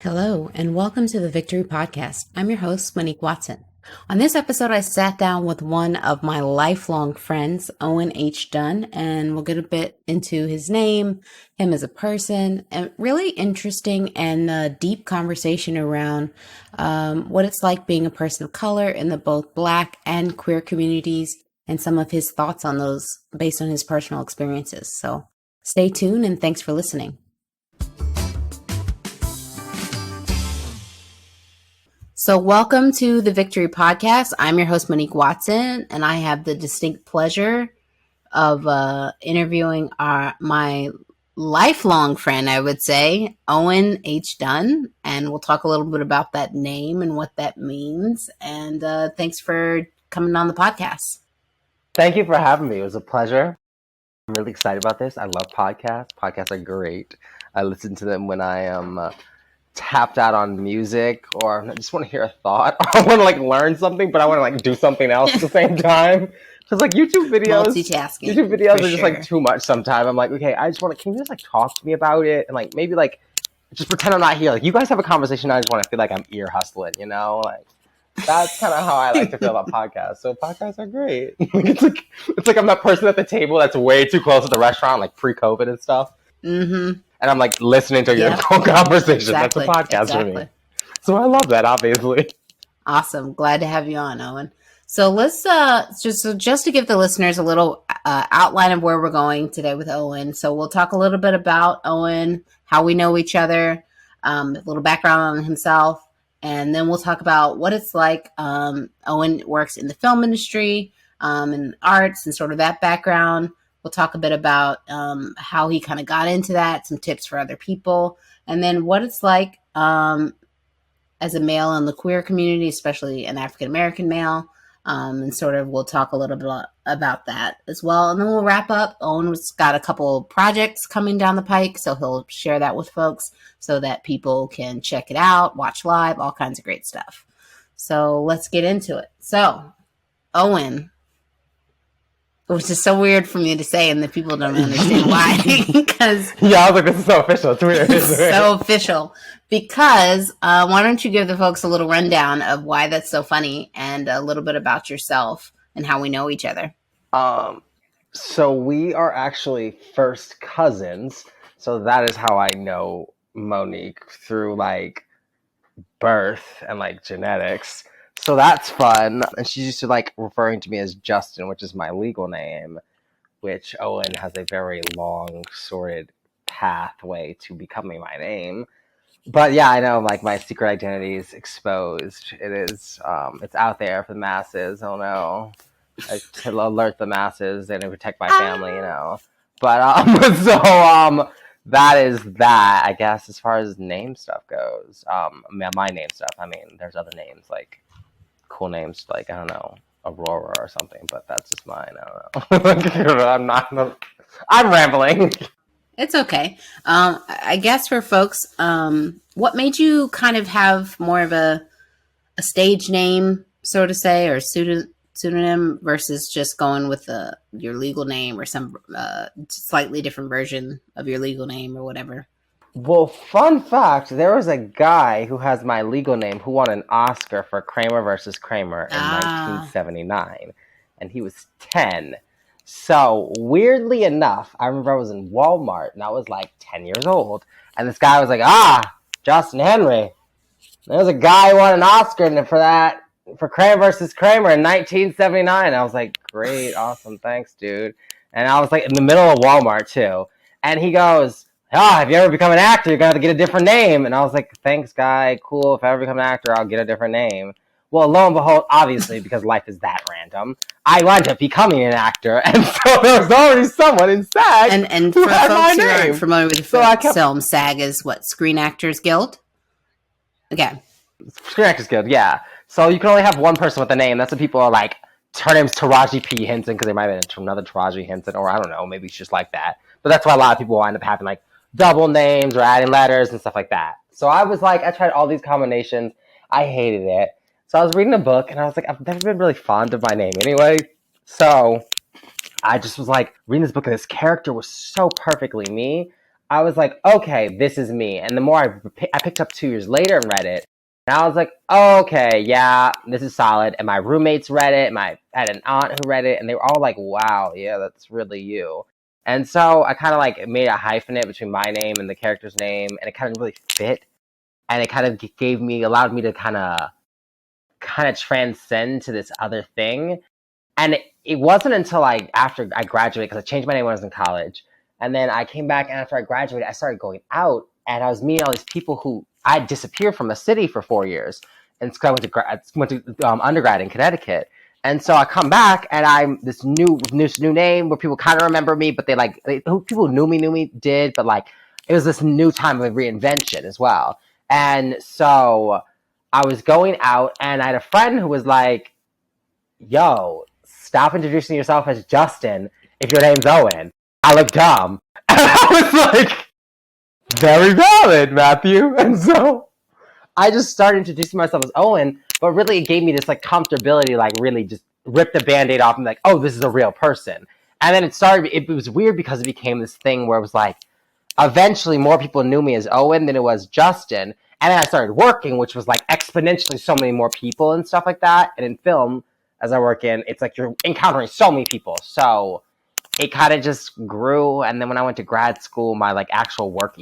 Hello, and welcome to the Victory Podcast. I'm your host, Monique Watson. On this episode, I sat down with one of my lifelong friends, Owen H.Dunne, and we'll get a bit into his name, him as a person, and really interesting and deep conversation around what it's like being a person of color in the both Black and queer communities, and some of his thoughts on those based on his personal experiences. So stay tuned, and thanks for listening. So welcome to the Victory Podcast. I'm your host, Monique Watson, and I have the distinct pleasure of interviewing my lifelong friend, I would say, Owen H.Dunne, and we'll talk a little bit about that name and what that means. And thanks for coming on the podcast. Thank you for having me. It was a pleasure. I'm really excited about this. I love podcasts. Podcasts are great. I listen to them when I am tapped out on music, or I just want to hear a thought, or I want to learn something, but I want to do something else at the same time. Because YouTube videos are just too much sometimes. I'm like, okay, I just want to, can you just talk to me about it? And maybe just pretend I'm not here. You guys have a conversation. I just want to feel like I'm ear hustling, that's kind of how I like to feel about podcasts. So podcasts are great. It's like I'm that person at the table that's way too close to the restaurant, pre-COVID and stuff. Mm-hmm. And I'm listening to your whole conversation. Exactly. That's a podcast for me. So I love that, obviously. Awesome. Glad to have you on, Owen. So let's just to give the listeners a little outline of where we're going today with Owen. So we'll talk a little bit about Owen, how we know each other, a little background on himself, and then we'll talk about what it's like. Owen works in the film industry, and arts, and sort of that background. We'll talk a bit about how he kind of got into that, some tips for other people, and then what it's like as a male in the queer community, especially an African-American male, and sort of we'll talk a little bit about that as well. And then we'll wrap up. Owen's got a couple projects coming down the pike, so he'll share that with folks so that people can check it out, watch live, all kinds of great stuff. So let's get into it. So, Owen, which is so weird for me to say, and that people don't understand why. Because I was like, this is so official. It's weird. It's so official. Because why don't you give the folks a little rundown of why that's so funny, and a little bit about yourself and how we know each other. So we are actually first cousins. So that is how I know Monique, through birth and genetics. So that's fun. And she's used to referring to me as Justin, which is my legal name, which Owen has a very long, sordid pathway to becoming my name. But yeah, I know my secret identity is exposed. It is, it's out there for the masses. Oh no. To alert the masses and to protect my family, But that is that, I guess, as far as name stuff goes. My name stuff. I mean, there's other names cool names I don't know, Aurora or something, but that's just mine. I don't know. I'm rambling. It's okay. I guess for folks, what made you kind of have more of a stage name, so to say, or pseudonym versus just going with your legal name or some slightly different version of your legal name or whatever? Well, fun fact, there was a guy who has my legal name who won an Oscar for Kramer versus Kramer in 1979, and he was 10. So, weirdly enough, I remember I was in Walmart, and I was 10 years old, and this guy was Justin Henry. There's a guy who won an Oscar for Kramer versus Kramer in 1979. I was like, great, awesome, thanks, dude. And I was in the middle of Walmart, too, and he goes, if you ever become an actor, you're going to have to get a different name. And I was like, thanks, guy. Cool. If I ever become an actor, I'll get a different name. Well, lo and behold, obviously, because life is that random, I wound up becoming an actor. And so there was already someone in SAG and who for had my folks who name. aren't familiar with the film, SAG is what? Screen Actors Guild? Okay. Screen Actors Guild, yeah. So you can only have one person with a name. That's what people are like. Her name's Taraji P. Henson, because they might have been another Taraji Henson, or I don't know, maybe it's just like that. But that's why a lot of people wind up having double names or adding letters and stuff like that. So I was I tried all these combinations. I hated it. So I was reading a book, and I was I've never been really fond of my name anyway. So I just was reading this book, and this character was so perfectly me. I was like, okay, this is me. And the more I picked up 2 years later and read it, and I was like, oh, okay, yeah, this is solid. And my roommates read it. I had an aunt who read it, and they were all like, wow, yeah, that's really you. And so I kind of like made a hyphenate between my name and the character's name, and it kind of really fit. And it kind of allowed me to kind of transcend to this other thing. And it wasn't until after I graduated, because I changed my name when I was in college, and then I came back, and after I graduated, I started going out, and I was meeting all these people who I disappeared from a city for 4 years, and so I went to undergrad in Connecticut, and so I come back, and I'm this new name where people kind of remember me, but people who knew me did, but like it was this new time of reinvention as well, and so I was going out, and I had a friend who was like, yo, stop introducing yourself as Justin if your name's Owen. I look dumb. And I was like, very valid, Matthew. And so I just started introducing myself as Owen, but really it gave me this like comfortability, like really just rip the Band-Aid off and like, oh, this is a real person. And then it was weird because it became this thing where it was like, eventually more people knew me as Owen than it was Justin. And then I started working, which was like exponentially so many more people and stuff like that. And in film, as I work in, it's like you're encountering so many people. So it kind of just grew. And then when I went to grad school, my like actual work,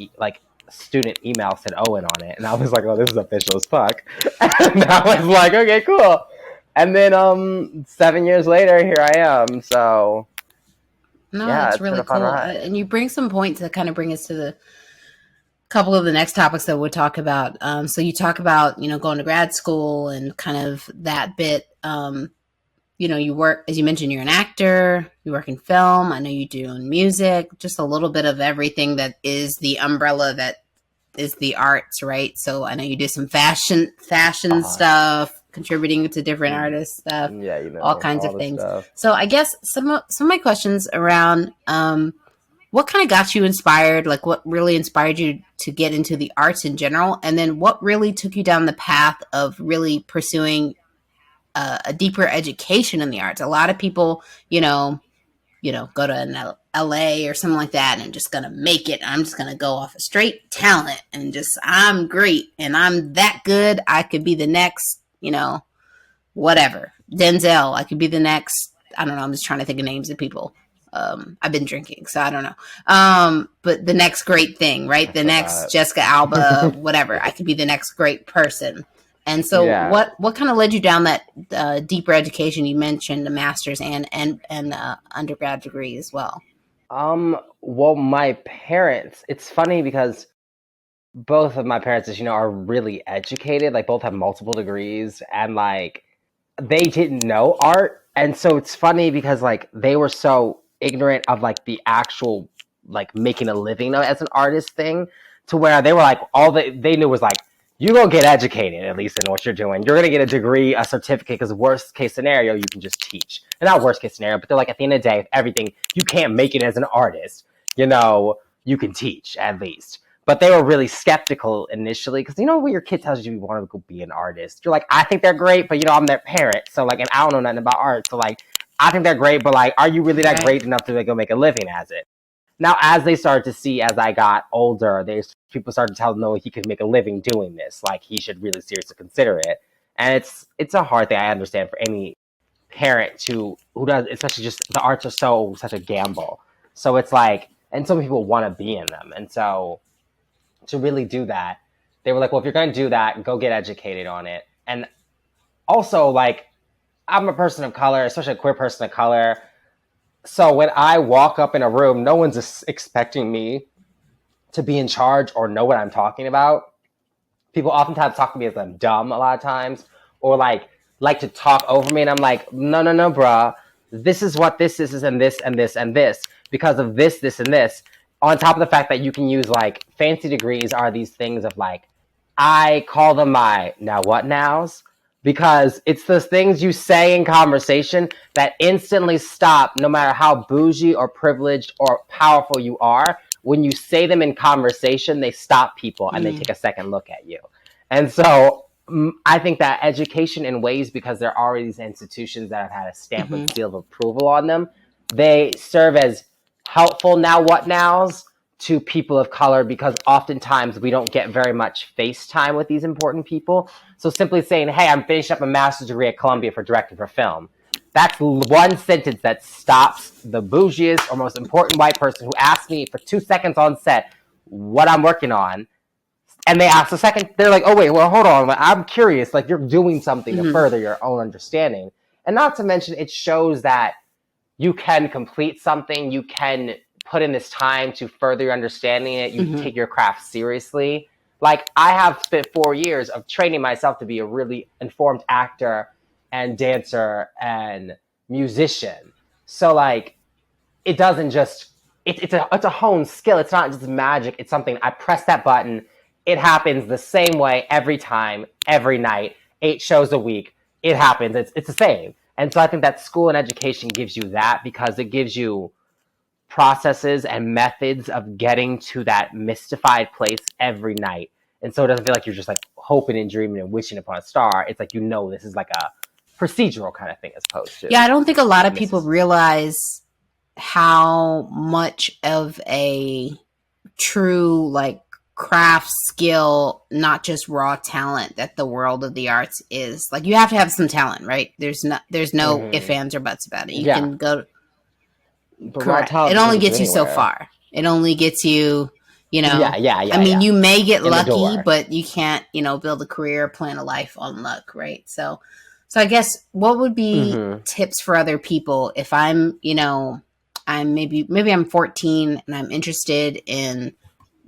student email said Owen on it. And I was like, oh, this is official as fuck. And I was like, okay, cool. And then 7 years later, here I am. So no, yeah, that's really cool. And you bring some points that kind of bring us to the couple of the next topics that we'll talk about. So you talk about, going to grad school and kind of that bit. You work, as you mentioned, you're an actor, you work in film. I know you do in music, just a little bit of everything that is the umbrella that is the arts, right? So I know you do some fashion stuff, contributing to different artists stuff, all kinds of things. Stuff. So I guess some of my questions around what kind of got you inspired, like what really inspired you to get into the arts in general, and then what really took you down the path of really pursuing a deeper education in the arts. A lot of people, go to an LA or something like that and I'm just going to make it. I'm just going to go off of straight talent and just, I'm great and I'm that good. I could be the next, whatever. Denzel, I could be the next, I don't know. I'm just trying to think of names of people. I've been drinking, so I don't know. But the next great thing, right? The next Jessica Alba, whatever. I could be the next great person. And so what kind of led you down that deeper education? You mentioned the master's and undergrad degree as well. Well, my parents, it's funny because both of my parents, as you know, are really educated, like both have multiple degrees and like they didn't know art. And so it's funny because like they were so ignorant of like the actual like making a living as an artist thing, to where they were like all they knew was like, you're going to get educated, at least in what you're doing. You're going to get a degree, a certificate, because worst case scenario, you can just teach. And not worst case scenario, but they're like, at the end of the day, if everything, you can't make it as an artist, you can teach at least. But they were really skeptical initially, because when your kid tells you want to go be an artist, you're like, I think they're great, but I'm their parent. So like, and I don't know nothing about art. So like, I think they're great, but like, are you really that great enough to go make a living as it? Now, as they started to see, as I got older, people started to tell them, no, he could make a living doing this. Like, he should really seriously consider it. And it's a hard thing, I understand, for any parent who does, especially just the arts are such a gamble. So it's like, and some people want to be in them. And so to really do that, they were like, well, if you're going to do that, go get educated on it. And also, like, I'm a person of color, especially a queer person of color. So when I walk up in a room, no one's expecting me to be in charge or know what I'm talking about. People oftentimes talk to me as I'm dumb a lot of times, or like to talk over me. And I'm like, no, bruh. This is what this is, and this, and this, and this, because of this, and this. On top of the fact that you can use like fancy degrees are these things of like, I call them my now what nows. Because it's those things you say in conversation that instantly stop, no matter how bougie or privileged or powerful you are. When you say them in conversation, they stop people and they take a second look at you. And so I think that education in ways, because there are already these institutions that have had a stamp and seal of approval on them, they serve as helpful now what nows to people of color because oftentimes we don't get very much face time with these important people. So simply saying, hey, I'm finishing up a master's degree at Columbia for directing for film. That's one sentence that stops the bougiest or most important white person who asks me for 2 seconds on set what I'm working on. And they ask a second, they're like, oh, wait, well, hold on. I'm curious. Like, you're doing something to further your own understanding. And not to mention, it shows that you can complete something, you can put in this time to further your understanding it, you take your craft seriously. Like, I have spent 4 years of training myself to be a really informed actor and dancer and musician. So, like, it doesn't just, it's a honed skill. It's not just magic. It's something, I press that button, it happens the same way every time, every night, 8 shows a week. It happens. It's the same. And so I think that school and education gives you that because it gives you processes and methods of getting to that mystified place every night. And so it doesn't feel like you're just like hoping and dreaming and wishing upon a star. It's like, this is like a procedural kind of thing as opposed to. Yeah, I don't think a lot of people realize how much of a true like craft skill, not just raw talent, that the world of the arts is. Like, you have to have some talent, right? There's no ifs, ands, or buts about it. You can go. Correct. It only gets you so far. It only gets you, Yeah. I mean, you may get lucky, but you can't, build a career, plan a life on luck, right? So I guess what would be tips for other people if I'm, I'm maybe I'm 14 and I'm interested in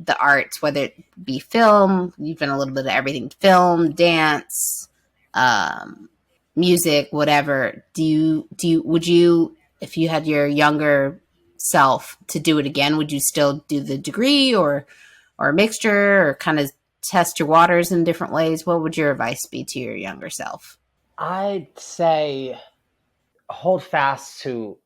the arts, whether it be film, you've done a little bit of everything, film, dance, music, whatever. Would you, if you had your younger self to do it again, would you still do the degree or a mixture, or kind of test your waters in different ways? What would your advice be to your younger self? I'd say hold fast to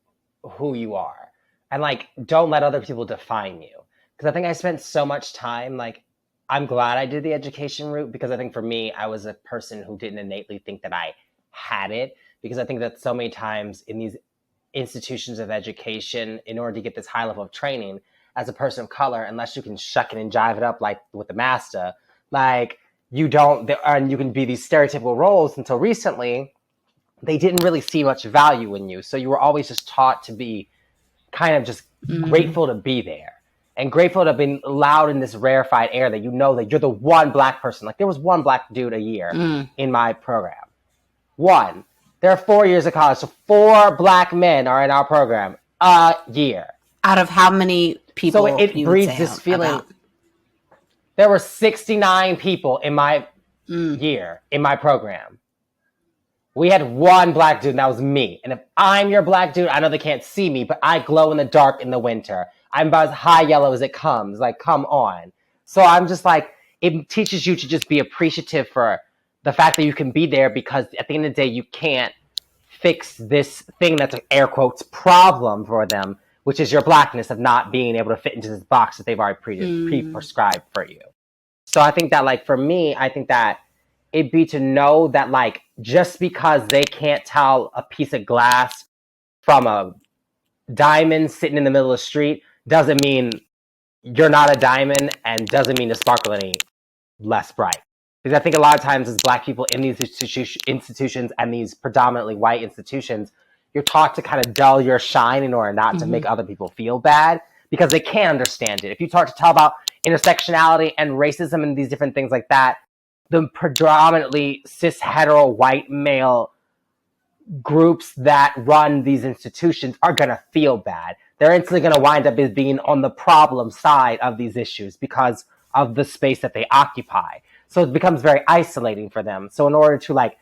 who you are and like don't let other people define you. Because I think I spent so much time, like, I'm glad I did the education route because I think for me, I was a person who didn't innately think that I had it. Because I think that so many times in these institutions of education, in order to get this high level of training as a person of color, unless you can shuck it and jive it up like with the master, like, you don't, and you can be these stereotypical roles until recently, they didn't really see much value in you. So you were always just taught to be kind of just grateful to be there. And grateful to have been allowed in this rarefied air that that you're the one black person. Like, there was one black dude a year in my program. One. There are 4 years of college, so 4 black men are in our program a year. Out of how many people? So it breeds this feeling. About? There were 69 people in my year, in my program. We had one black dude, and that was me. And if I'm your black dude, I know they can't see me, but I glow in the dark in the winter. I'm about as high yellow as it comes. Like, come on. So I'm just like, it teaches you to just be appreciative for the fact that you can be there, because at the end of the day, you can't fix this thing that's an air quotes problem for them, which is your blackness of not being able to fit into this box that they've already pre-prescribed for you. So I think that, like, for me, I think that it'd be to know that, like, just because they can't tell a piece of glass from a diamond sitting in the middle of the street doesn't mean you're not a diamond, and doesn't mean to sparkle any less bright. Because I think a lot of times as black people in these institutions and these predominantly white institutions, you're taught to kind of dull your shine in order not to make other people feel bad, because they can't understand it. If you start to tell about intersectionality and racism and these different things like that, the predominantly cis hetero white male groups that run these institutions are going to feel bad. They're instantly going to wind up as being on the problem side of these issues because of the space that they occupy. So it becomes very isolating for them. So in order to, like,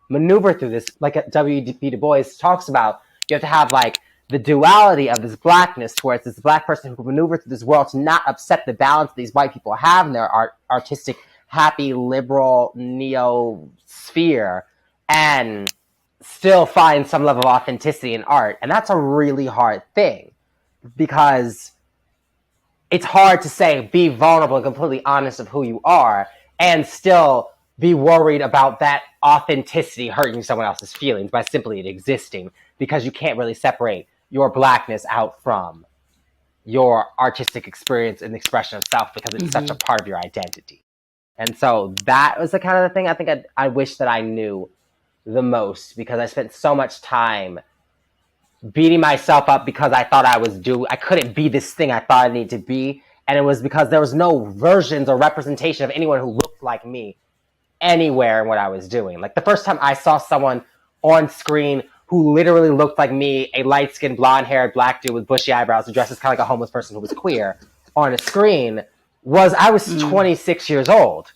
maneuver through this, like W.B. Du Bois talks about, you have to have, like, the duality of this blackness, to where it's this black person who can maneuver through this world to not upset the balance these white people have in their artistic, happy, liberal, neo-sphere, and still find some level of authenticity in art. And that's a really hard thing, because it's hard to say, be vulnerable and completely honest of who you are, and still be worried about that authenticity hurting someone else's feelings by simply it existing, because you can't really separate your blackness out from your artistic experience and expression of self because it's such a part of your identity. And so that was the kind of thing I think I wish that I knew the most, because I spent so much time beating myself up because I thought I couldn't be this thing I thought I needed to be. And it was because there was no versions or representation of anyone who looked like me anywhere in what I was doing. Like the first time I saw someone on screen who literally looked like me, a light-skinned, blonde-haired black dude with bushy eyebrows who dressed as kind of like a homeless person who was queer on a screen, I was 26 years old.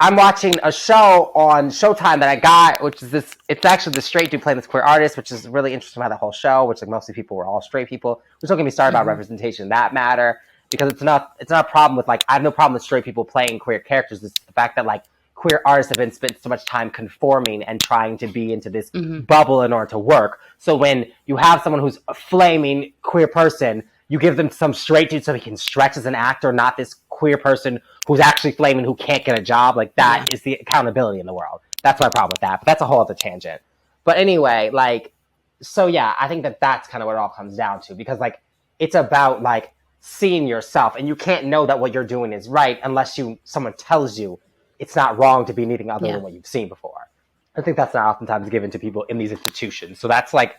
I'm watching a show on Showtime that I got, which is it's actually the straight dude playing this queer artist, which is really interesting about the whole show, which like mostly people were all straight people. Which don't get me started about representation in that matter, because it's not a problem with like, I have no problem with straight people playing queer characters. It's the fact that like queer artists have been spent so much time conforming and trying to be into this bubble in order to work. So when you have someone who's a flaming queer person, you give them some straight dude so he can stretch as an actor, not this queer person who's actually flaming who can't get a job. Like that is the accountability in the world. That's my problem with that. But that's a whole other tangent. But anyway, like, so yeah, I think that's kind of what it all comes down to, because like it's about like seeing yourself, and you can't know that what you're doing is right unless someone tells you it's not wrong to be anything other than what you've seen before. I think that's not oftentimes given to people in these institutions. So that's like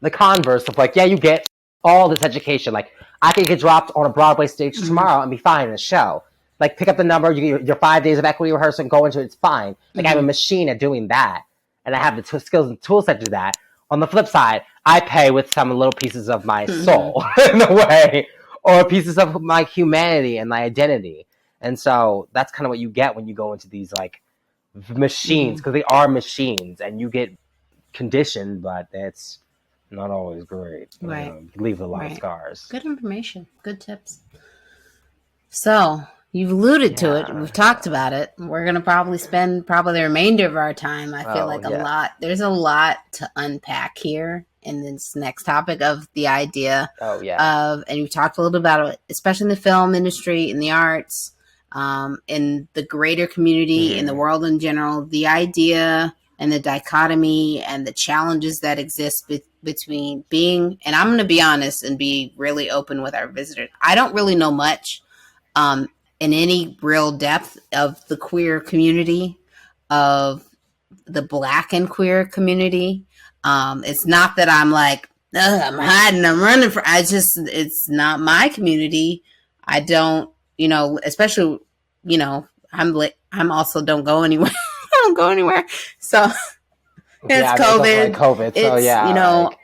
the converse of like, yeah, you get all this education. Like I could get dropped on a Broadway stage tomorrow and be fine in a show. Like pick up the number, you get your 5 days of equity rehearsal and go into it, it's fine. Like I'm a machine at doing that. And I have the skills and tool set to do that. On the flip side, I pay with some little pieces of my soul in a way, or pieces of my humanity and my identity. And so that's kind of what you get when you go into these like machines, because they are machines, and you get conditioned, but it's not always great. Right. You leave a lot of scars. Good information. Good tips. So you've alluded to it. We've talked about it. We're going to probably spend the remainder of our time. I feel like a lot. There's a lot to unpack here in this next topic of the idea of, and we talked a little bit about it, especially in the film industry, in the arts, in the greater community, in the world in general, the idea and the dichotomy and the challenges that exist between being, and I'm going to be honest and be really open with our visitors. I don't really know much in any real depth of the queer community, of the Black and queer community. It's not that I'm like, I'm hiding, I'm running for, it's not my community. I don't, especially, I'm also don't go anywhere. I don't go anywhere. So it's COVID. COVID. So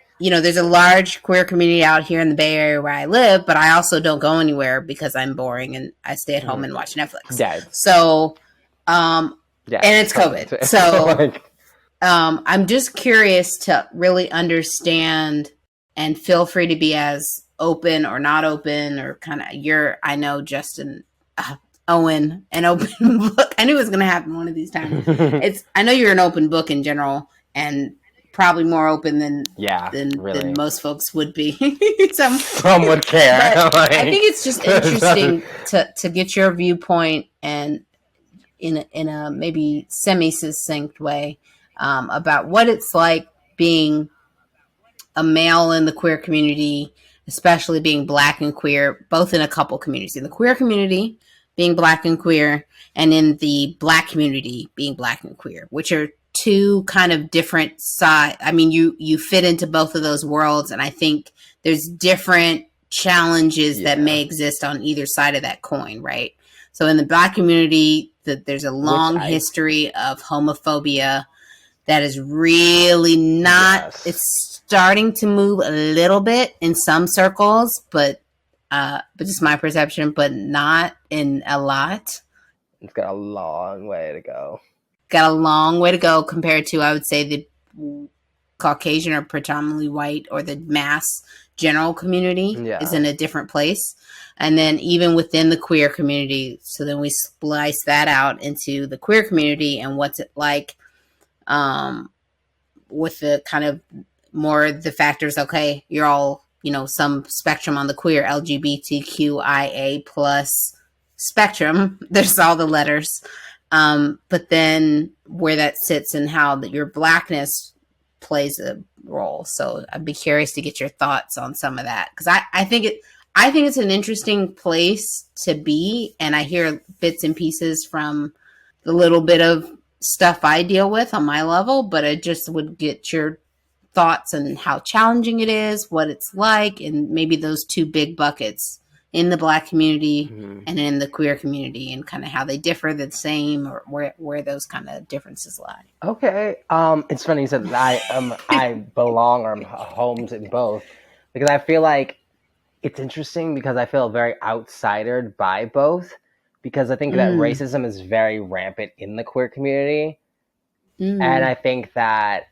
there's a large queer community out here in the Bay Area where I live, but I also don't go anywhere because I'm boring and I stay at home and watch Netflix. Yeah. So, and it's COVID. So, I'm just curious to really understand, and feel free to be as open or not open, or kind of I know Justin, Owen, an open book. I knew it was going to happen one of these times. I know you're an open book in general, and probably more open than most folks would be. Some would care. I think it's just interesting to get your viewpoint, and in a maybe semi-succinct way, about what it's like being a male in the queer community, especially being Black and queer, both in a couple communities. In the queer community, being Black and queer, and in the Black community, being Black and queer, which are two kind of different sides. I mean, you fit into both of those worlds, and I think there's different challenges that may exist on either side of that coin, right? So in the Black community, there's a long history of homophobia that is really not, it's starting to move a little bit in some circles, but just my perception, but not in a lot. It's got a long way to go. Got a long way to go compared to, I would say, the Caucasian or predominantly white, or the mass general community is in a different place. And then even within the queer community, so then we splice that out into the queer community, and what's it like with the kind of more the factors, okay, you're all, some spectrum on the queer LGBTQIA plus spectrum. There's all the letters. But then where that sits and how your Blackness plays a role. So I'd be curious to get your thoughts on some of that. Because I think I think it's an interesting place to be, and I hear bits and pieces from the little bit of stuff I deal with on my level, but I just would get your thoughts on how challenging it is, what it's like, and maybe those two big buckets in the Black community and in the queer community, and kind of how they differ, the same, or where those kind of differences lie. Okay. It's funny you said that I belong or I'm homes in both, because I feel like it's interesting because I feel very outsidered by both, because I think that racism is very rampant in the queer community, and I think that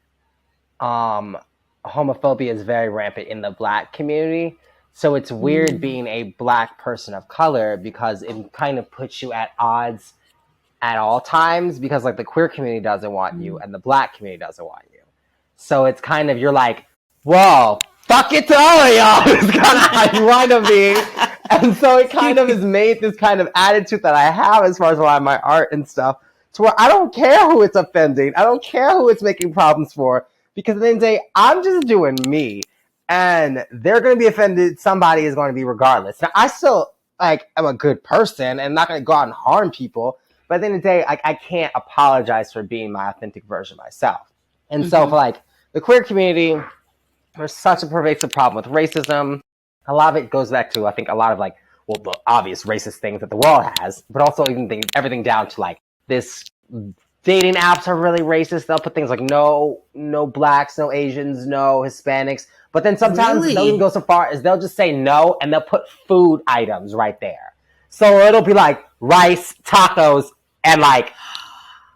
homophobia is very rampant in the Black community. So it's weird being a Black person of color, because it kind of puts you at odds at all times, because like the queer community doesn't want you and the Black community doesn't want you. So it's kind of, you're like, whoa, fuck it to all of y'all. It's kind of how you wind up being. And so it kind of has made this kind of attitude that I have as far as a lot of my art and stuff, to where I don't care who it's offending. I don't care who it's making problems for, because at the end of the day, I'm just doing me. And they're going to be offended. Somebody is going to be regardless. Now, I still like am a good person and not going to go out and harm people. But at the end of the day, I can't apologize for being my authentic version of myself. And so for like the queer community, there's such a pervasive problem with racism. A lot of it goes back to, I think, a lot of like, well, the obvious racist things that the world has, but also even everything down to like this dating apps are really racist. They'll put things like no Blacks, no Asians, no Hispanics. But then sometimes they'll even go so far as they'll just say no, and they'll put food items right there. So it'll be like rice, tacos, and like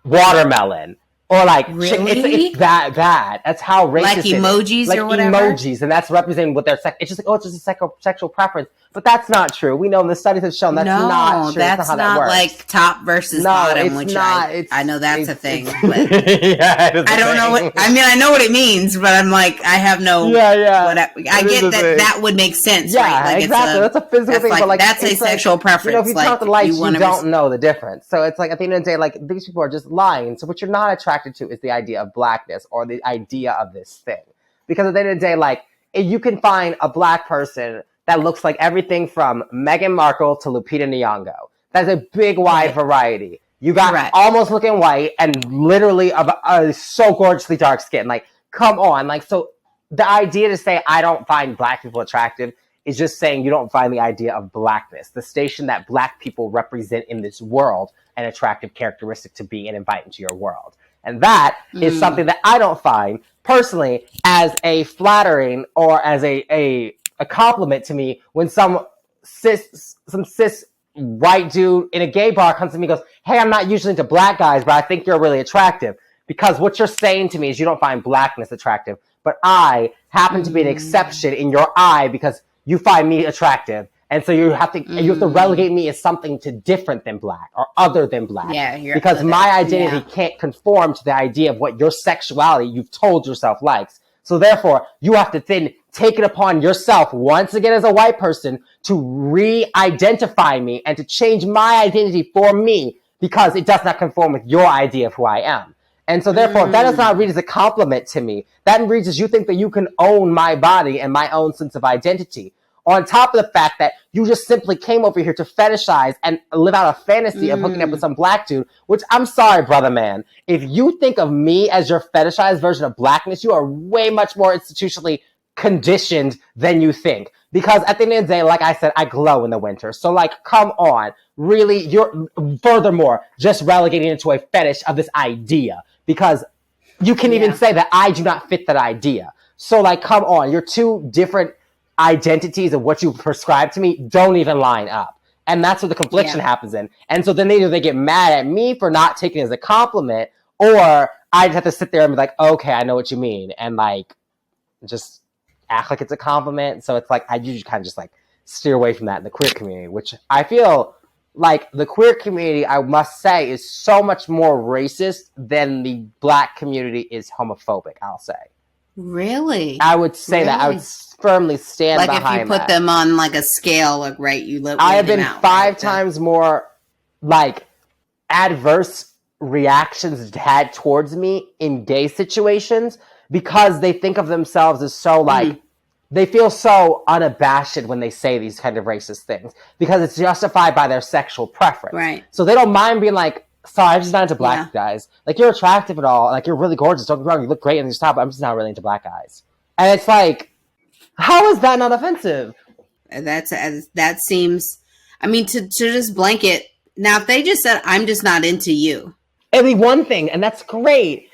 watermelon. Or like, it's that bad. That's how racist like emojis like or whatever? Emojis, and that's representing what their it's just like, oh, it's just a sexual preference. But that's not true. We know, and the studies have shown that's not true. That's not how that works. Like top versus bottom, which I know that's a thing. But yeah, I don't know what, I mean, I know what it means, but I'm like, I have no, I get that would make sense, yeah, right? Like exactly. That's a physical thing, like, but like, that's a sexual preference. You know, if you turn off the lights, you don't know the difference. So it's like, at the end of the day, like, these people are just lying. So what you're not attracted to is the idea of Blackness or the idea of this thing. Because at the end of the day, like, if you can find a Black person that looks like everything from Meghan Markle to Lupita Nyong'o. That's a big, wide variety. You got almost looking white and literally so gorgeously dark skin. Like, come on. Like, so the idea to say I don't find Black people attractive is just saying you don't find the idea of Blackness, the station that Black people represent in this world, an attractive characteristic to be and invite into your world. And that is something that I don't find personally as a flattering or as a compliment to me when some cis white dude in a gay bar comes to me and goes, hey, I'm not usually into Black guys, but I think you're really attractive. Because what you're saying to me is you don't find Blackness attractive, but I happen to be an exception in your eye because you find me attractive. And so you have to relegate me as something to different than Black or other than Black. Yeah, because my identity can't conform to the idea of what your sexuality you've told yourself likes. So therefore, you have to then take it upon yourself once again as a white person to re-identify me and to change my identity for me because it does not conform with your idea of who I am. And so therefore, that does not read as a compliment to me. That reads as you think that you can own my body and my own sense of identity. On top of the fact that you just simply came over here to fetishize and live out a fantasy of hooking up with some Black dude, which I'm sorry, brother man. If you think of me as your fetishized version of Blackness, you are way much more institutionally conditioned than you think. Because at the end of the day, like I said, I glow in the winter. So like, come on. Really, you're furthermore just relegating into a fetish of this idea. Because you can even say that I do not fit that idea. So like, come on. You're two different identities of what you prescribe to me don't even line up. And that's what the confliction happens in. And so then either they get mad at me for not taking it as a compliment, or I just have to sit there and be like, okay, I know what you mean. And like, just act like it's a compliment. So it's like, I usually kind of just like steer away from that in the queer community, which I feel like the queer community, I must say, is so much more racist than the Black community is homophobic, I'll say. Really? I would say that. I would firmly stand behind that. Like if you put them on like a scale, like, right, you look. I have been five times more like adverse reactions had towards me in gay situations because they think of themselves as so like they feel so unabashed when they say these kind of racist things because it's justified by their sexual preference. Right. So they don't mind being like, sorry, I'm just not into black Yeah. guys. Like, you're attractive and all. Like, you're really gorgeous. Don't get me wrong. You look great in your style, but I'm just not really into black guys. And it's like, how is that not offensive? That seems, I mean, to just blanket. Now, if they just said, I'm just not into you. It'd be one thing, and that's great.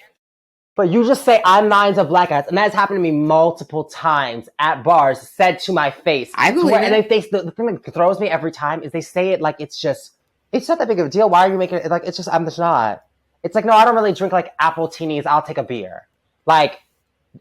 But you just say, I'm not into black guys. And that has happened to me multiple times at bars, said to my face. I believe it. And the thing that throws me every time is they say it like it's not that big of a deal. Why are you making it like, I'm just not. It's like, no, I don't really drink like apple teenies. I'll take a beer. Like,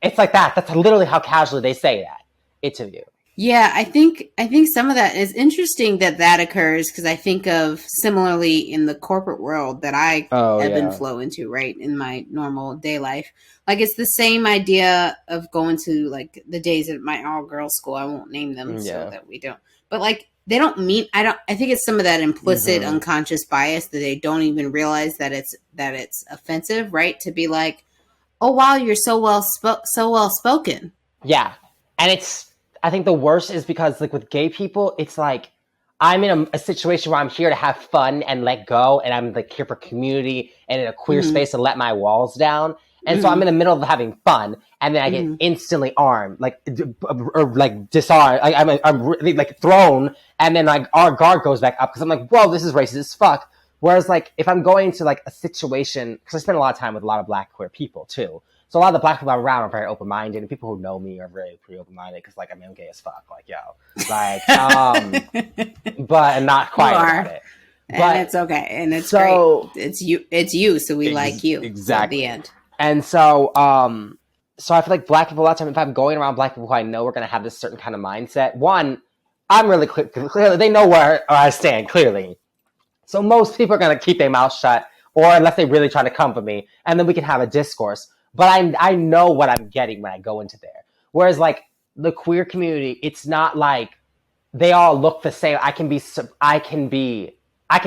it's like that. That's literally how casually they say that. It's of you. Yeah, I think some of that is interesting that occurs because I think of similarly in the corporate world that I ebb and flow into, right, in my normal day life. Like, it's the same idea of going to like the days at my all girls school. I won't name them so that we don't. But like, they don't mean, I think it's some of that implicit unconscious bias that they don't even realize that it's offensive, right? To be like, oh wow, you're so well spoken. Yeah, and I think the worst is because like with gay people, it's like I'm in a situation where I'm here to have fun and let go, and I'm like here for community and in a queer space to let my walls down. And so I'm in the middle of having fun, and then I get instantly armed, like or like disarmed. I'm really like thrown, and then like our guard goes back up because I'm like, whoa, this is racist as fuck. Whereas like if I'm going to like a situation, because I spend a lot of time with a lot of black queer people too. So a lot of the black people I'm around are very open-minded, and people who know me are very pretty open-minded because, like, I mean, I'm gay as fuck. Like, yo. Like, but and not quiet about it. But, and it's okay. And it's great. It's you, so we like you. Exactly. At the end. And so, so I feel like black people, a lot of time, if I'm going around black people who I know are going to have this certain kind of mindset, one, I'm really clearly, they know where I stand, clearly. So most people are going to keep their mouth shut, or unless they really try to come for me, and then we can have a discourse. But I know what I'm getting when I go into there. Whereas like the queer community, it's not like they all look the same. I can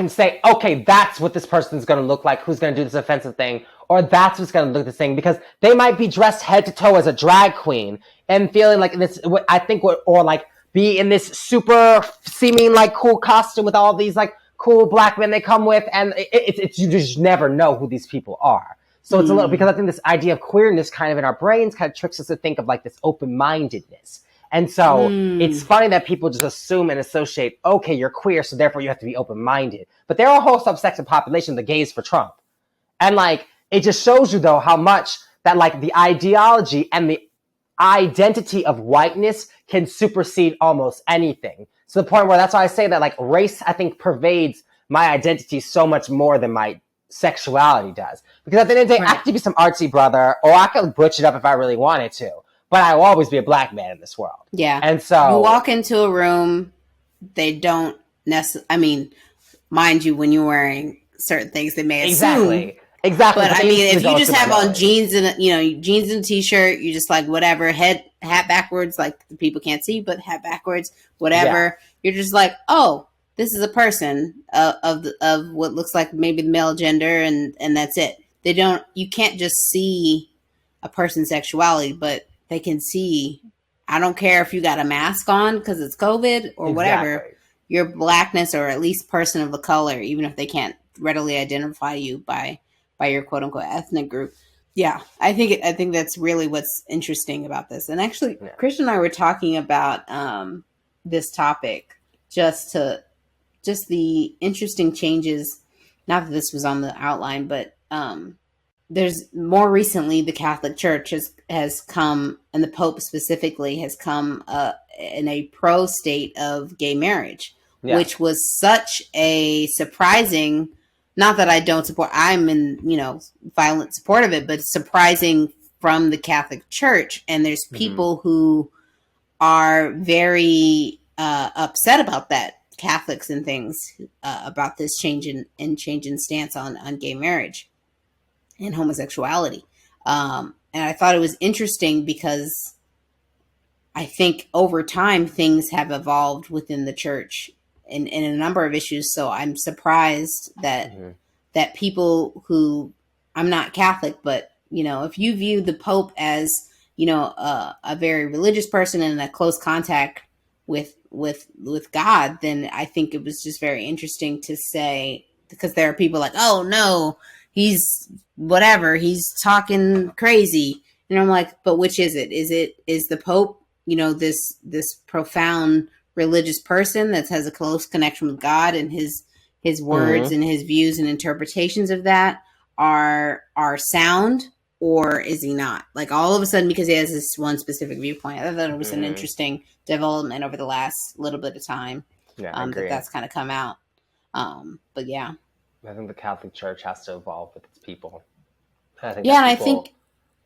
say, okay, that's what this person's going to look like, who's going to do this offensive thing, or that's what's going to look the same, because they might be dressed head to toe as a drag queen and feeling like this, I think, or like be in this super seeming like cool costume with all these like cool black men they come with. And it's you just never know who these people are. So it's a little, because I think this idea of queerness kind of in our brains kind of tricks us to think of like this open-mindedness. And so it's funny that people just assume and associate, okay, you're queer, so therefore you have to be open-minded. But there are a whole subsection population, the gays for Trump. And like, it just shows you though how much that like the ideology and the identity of whiteness can supersede almost anything. To the point where that's why I say that like race, I think, pervades my identity so much more than my sexuality does. Because at the end of the day, I could be some artsy brother, or I could butch it up if I really wanted to. But I will always be a black man in this world. Yeah. And so you walk into a room, they don't necessarily, I mean, mind you, when you're wearing certain things, they may assume. Exactly. But I mean, if you just have on jeans and jeans and t-shirt, you just like whatever, hat backwards, like the people can't see, but hat backwards, whatever. Yeah. You're just like, oh, this is a person of what looks like maybe the male gender, and that's it. You can't just see a person's sexuality, but they can see. I don't care if you got a mask on because it's COVID or whatever. Your blackness, or at least person of the color, even if they can't readily identify you by your quote unquote ethnic group. Yeah, I think that's really what's interesting about this. And actually, Christian and I were talking about this topic, just the interesting changes. Not that this was on the outline, but there's more recently the Catholic Church has come, and the Pope specifically has come in a pro state of gay marriage, which was such a surprising. Not that I don't support, I'm in, violent support of it, but surprising from the Catholic Church. And there's people who are very upset about that, Catholics and things, about this change in stance on gay marriage and homosexuality. And I thought it was interesting because I think over time things have evolved within the church in a number of issues. So I'm surprised that people who, I'm not Catholic, but if you view the Pope as a very religious person and a close contact with God, then I think it was just very interesting to say, because there are people like, oh no, he's whatever, he's talking crazy. And I'm like, but which is it? Is the Pope, this profound religious person that has a close connection with God, and his words and his views and interpretations of that are sound, or is he not? Like, all of a sudden, because he has this one specific viewpoint. I thought it was an interesting development over the last little bit of time. Yeah, I agree. That's kind of come out. But yeah, I think the Catholic Church has to evolve with its people. I think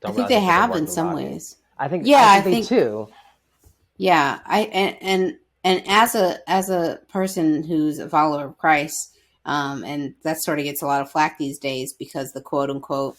they have in some ways. I think they too. Yeah, and as a person who's a follower of Christ, and that sort of gets a lot of flack these days, because the quote unquote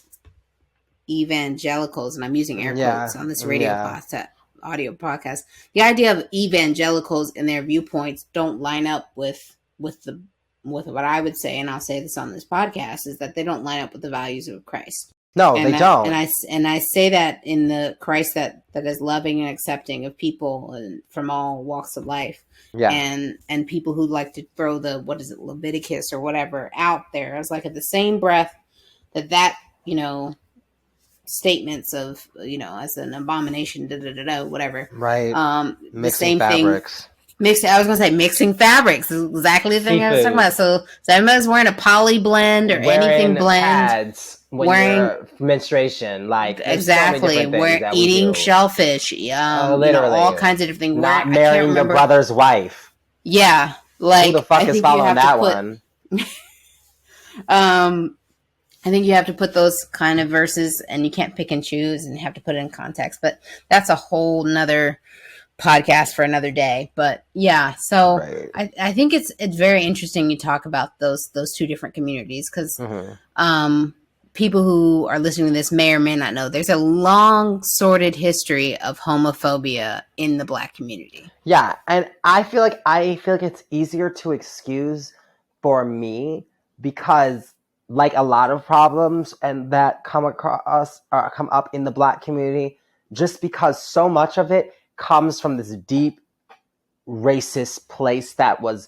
evangelicals, and I'm using air quotes on this audio podcast, the idea of evangelicals and their viewpoints don't line up with what I would say, and I'll say this on this podcast, is that they don't line up with the values of Christ. No, they don't. And I say that in the Christ that is loving and accepting of people and from all walks of life. Yeah. And people who like to throw the, what is it, Leviticus or whatever out there. I was like, at the same breath that statements of, as an abomination, whatever. Right. The same fabrics. I was going to say mixing fabrics is exactly the thing I was talking about. So everybody's wearing a poly blend or anything blend. Pads wearing your menstruation, like exactly. Eating shellfish, literally, all kinds of different things. Not marrying your brother's wife. Yeah, like who the fuck is following that one? I think you have to put those kind of verses, and you can't pick and choose, and have to put it in context. But that's a whole nother podcast for another day. But yeah, so right. I think it's very interesting you talk about those two different communities, because people who are listening to this may or may not know there's a long sordid history of homophobia in the Black community. Yeah, and I feel like it's easier to excuse for me, because like a lot of problems and that come up in the Black community, just because so much of it comes from this deep racist place that was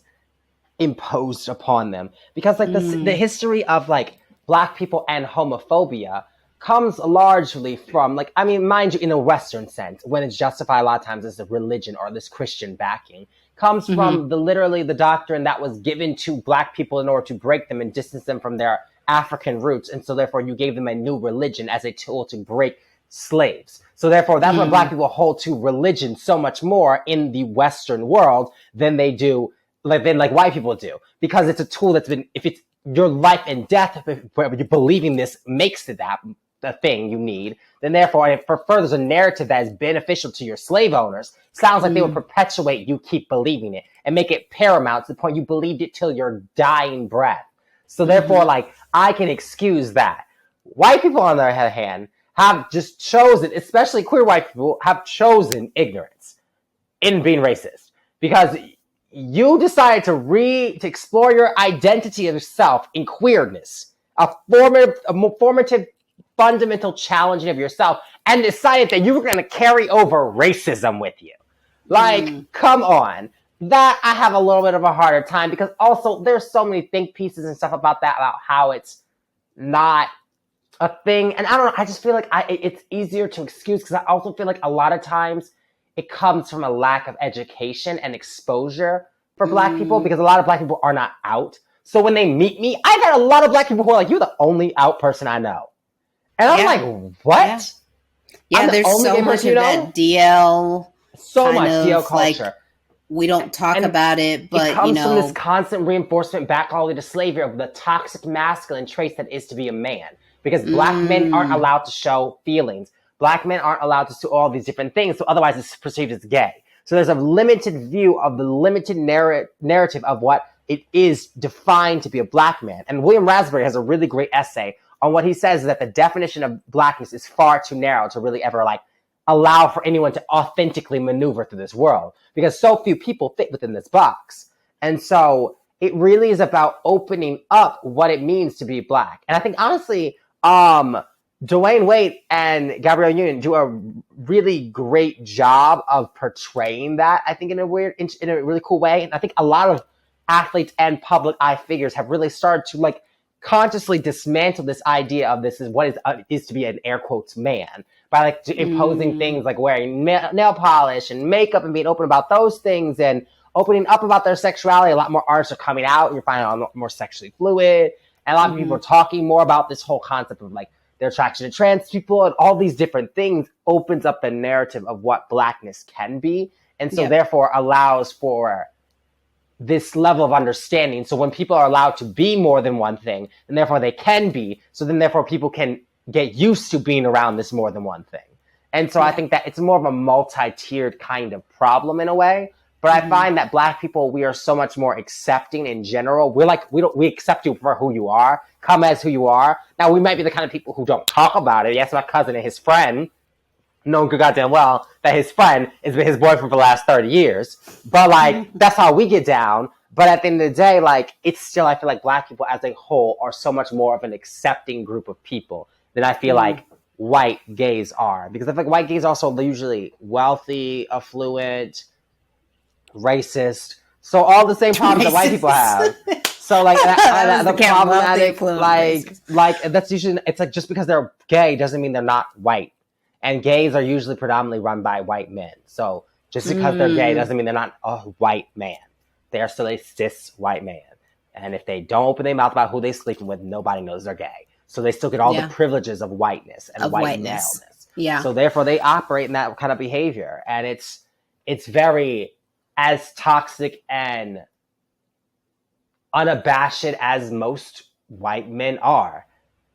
imposed upon them. Because like the history of like Black people and homophobia comes largely from, like, I mean, mind you, in a Western sense, when it's justified a lot of times as a religion or this Christian backing, comes from literally the doctrine that was given to Black people in order to break them and distance them from their African roots. And so therefore you gave them a new religion as a tool to break slaves. So therefore that's why Black people hold to religion so much more in the Western world than they do, like white people do, because it's a tool that's been, if it's your life and death, if believing this makes it the thing you need, then therefore, if there's a narrative that is beneficial to your slave owners, sounds like they would perpetuate you keep believing it and make it paramount to the point you believed it till your dying breath. So therefore, like, I can excuse that. White people, on the other hand, have just chosen, especially queer white people, have chosen ignorance in being racist, because you decided to explore your identity of yourself in queerness, a formative, fundamental challenging of yourself, and decided that you were going to carry over racism with you. Like, come on. That I have a little bit of a harder time, because also there's so many think pieces and stuff about that, about how it's not a thing. And I don't know, I just feel like it's easier to excuse, because I also feel like a lot of times it comes from a lack of education and exposure for Black people, because a lot of Black people are not out. So when they meet me, I've had a lot of Black people who are like, you're the only out person I know. And I'm like, what? Yeah, there's so much of that DL. So much DL culture. Like, we don't talk about it, but it comes from this constant reinforcement back all the way to slavery of the toxic masculine traits that is to be a man. Because Black men aren't allowed to show feelings. Black men aren't allowed to do all these different things, so otherwise it's perceived as gay. So there's a limited view of the limited narrative of what it is defined to be a Black man. And William Raspberry has a really great essay on what he says is that the definition of Blackness is far too narrow to really ever allow for anyone to authentically maneuver through this world, because so few people fit within this box. And so it really is about opening up what it means to be Black. And I think honestly, Dwayne Wade and Gabrielle Union do a really great job of portraying that, I think, in a really cool way. And I think a lot of athletes and public eye figures have really started to like consciously dismantle this idea of this is what is to be an air quotes man by like imposing things like wearing nail polish and makeup and being open about those things and opening up about their sexuality. A lot more artists are coming out and you're finding a lot more sexually fluid. And a lot of people are talking more about this whole concept of like their attraction to trans people and all these different things opens up the narrative of what blackness can be. And so therefore allows for this level of understanding. So when people are allowed to be more than one thing, and therefore they can be, so then therefore people can get used to being around this more than one thing. And so I think that it's more of a multi-tiered kind of problem in a way. But I find that Black people, we are so much more accepting in general. We're like, we accept you for who you are. Come as who you are. Now, we might be the kind of people who don't talk about it. Yes, my cousin and his friend know good goddamn well that his friend has been his boyfriend for the last 30 years. But, like, that's how we get down. But at the end of the day, like, it's still, I feel like Black people as a whole are so much more of an accepting group of people than I feel like white gays are. Because I feel like white gays are also usually wealthy, affluent, racist, so all the same problems that white people have. So like the problematic, like that's usually, it's like just because they're gay doesn't mean they're not white, and gays are usually predominantly run by white men. So just because they're gay doesn't mean they're not a white man. They are still a cis white man, and if they don't open their mouth about who they're sleeping with, nobody knows they're gay. So they still get all the privileges of whiteness and white maleness. Yeah. So therefore, they operate in that kind of behavior, and it's very as toxic and unabashed as most white men are.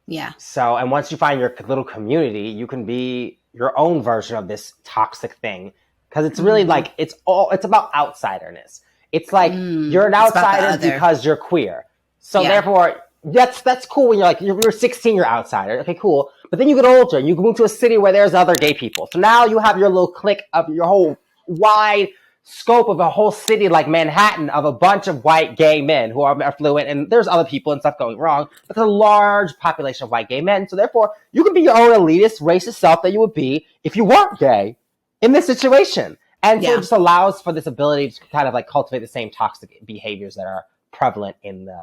Yeah. So, and once you find your little community, you can be your own version of this toxic thing. Because it's really like, it's about outsiderness. It's like, you're an outsider because you're queer. So therefore, that's cool when you're 16, you're outsider. Okay, cool. But then you get older and you move to a city where there's other gay people. So now you have your little clique of your whole wide scope of a whole city like Manhattan of a bunch of white gay men who are affluent, and there's other people and stuff going wrong, but there's a large population of white gay men. So therefore, you can be your own elitist, racist self that you would be if you weren't gay in this situation. And so it just allows for this ability to kind of like cultivate the same toxic behaviors that are prevalent in the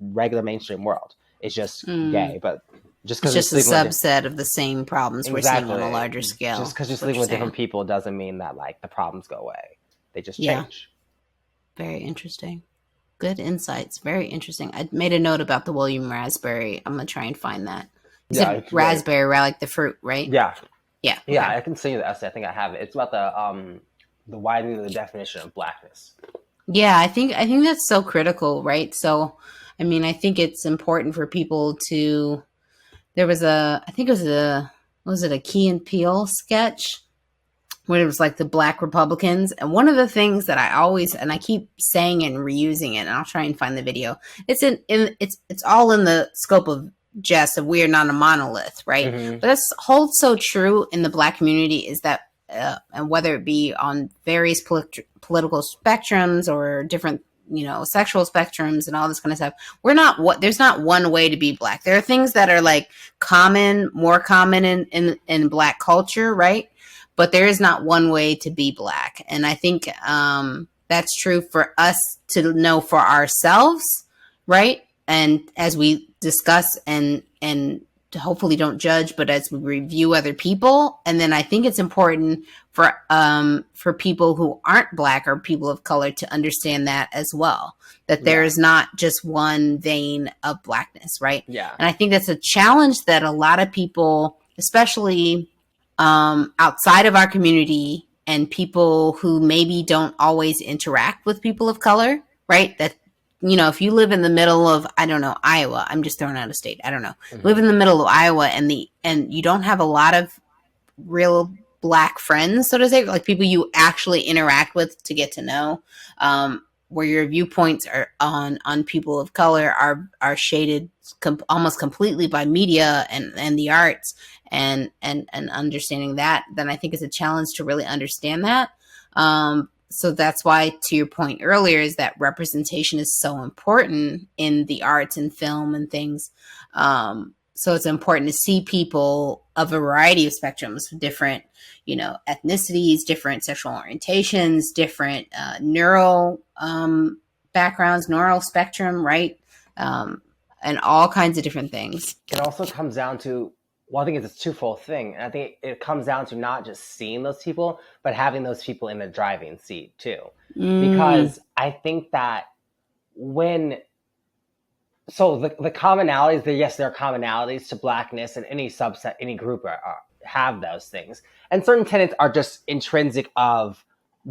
regular mainstream world. It's just gay, but just because it's just a subset of the same problems we're seeing on a larger scale. Just because you're sleeping with different people doesn't mean that like the problems go away. They just change. Very interesting. Good insights. Very interesting. I made a note about the William Raspberry. I'm going to try and find that. You said raspberry, like the fruit, right? Yeah. Yeah. Okay. Yeah, I can send you the essay. I think I have it. It's about the widening of the definition of blackness. Yeah, I think that's so critical, right? So, I mean, I think it's important for people to, there was a Key and Peele sketch when it was like the Black Republicans. And one of the things that I keep saying and reusing it, and I'll try and find the video. It's all in the scope of jest of we are not a monolith, right? But that's holds so true in the Black community is that, and whether it be on various political spectrums or different, sexual spectrums and all this kind of stuff, there's not one way to be Black. There are things that are like more common in Black culture, right? But there is not one way to be Black. And I think that's true for us to know for ourselves, right? And as we discuss and hopefully don't judge, but as we review other people. And then I think it's important for people who aren't Black or people of color to understand that as well, that there is not just one vein of Blackness, right? Yeah. And I think that's a challenge that a lot of people, especially outside of our community and people who maybe don't always interact with people of color, right? That, if you live in the middle of, I don't know, Iowa, I'm just throwing out a state, I don't know, live in the middle of Iowa and you don't have a lot of real Black friends, so to say, like people you actually interact with to get to know, where your viewpoints are on people of color are shaded almost completely by media and the arts and understanding that, then I think it's a challenge to really understand that. So that's why, to your point earlier, is that representation is so important in the arts and film and things. So it's important to see people of a variety of spectrums, different, ethnicities, different sexual orientations, different neural backgrounds, neural spectrum, right? And all kinds of different things. It also comes down to, well, I think it's a twofold thing. And I think it comes down to not just seeing those people, but having those people in the driving seat too. Because I think that so the commonalities, yes, there are commonalities to Blackness, and any subset, any group have those things. And certain tenets are just intrinsic of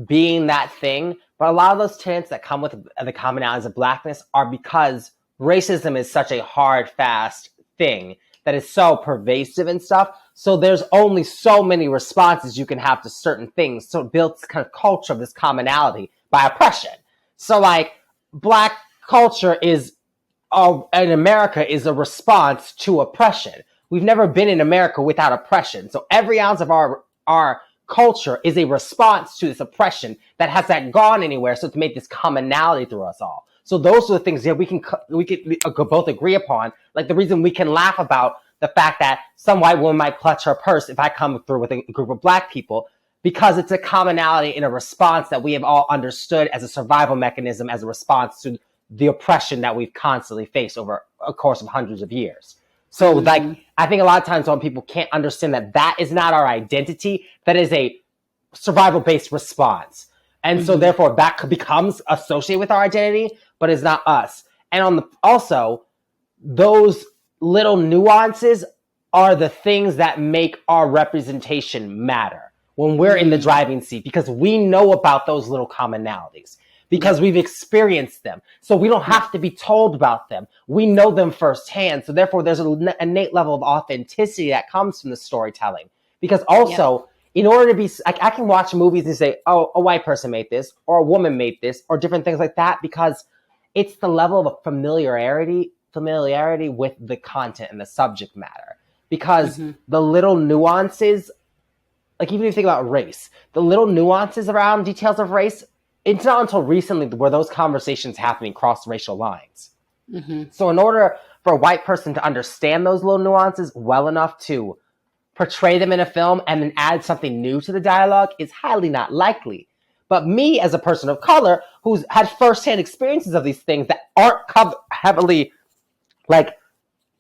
being that thing. But a lot of those tenets that come with the commonalities of Blackness are because racism is such a hard, fast thing that is so pervasive and stuff. So there's only so many responses you can have to certain things. So it builds this kind of culture of this commonality by oppression. So like Black culture in America is a response to oppression. We've never been in America without oppression. So every ounce of our culture is a response to this oppression that hasn't gone anywhere. So to make this commonality through us all. So those are the things that we can both agree upon. Like the reason we can laugh about the fact that some white woman might clutch her purse if I come through with a group of Black people, because it's a commonality in a response that we have all understood as a survival mechanism, as a response to the oppression that we've constantly faced over a course of hundreds of years. So like, I think a lot of times when people can't understand that is not our identity, that is a survival-based response. And so therefore that becomes associated with our identity, but it's not us. And also, those little nuances are the things that make our representation matter when we're in the driving seat, because we know about those little commonalities, because we've experienced them. So we don't have to be told about them. We know them firsthand. So therefore there's an innate level of authenticity that comes from the storytelling. Because also, in order to be, I can watch movies and say, oh, a white person made this, or a woman made this, or different things like that, because it's the level of familiarity with the content and the subject matter. Because the little nuances, like even if you think about race, the little nuances around details of race, it's not until recently where those conversations happening cross racial lines. So in order for a white person to understand those little nuances well enough to portray them in a film and then add something new to the dialogue is highly not likely. But me, as a person of color who's had firsthand experiences of these things that aren't heavily like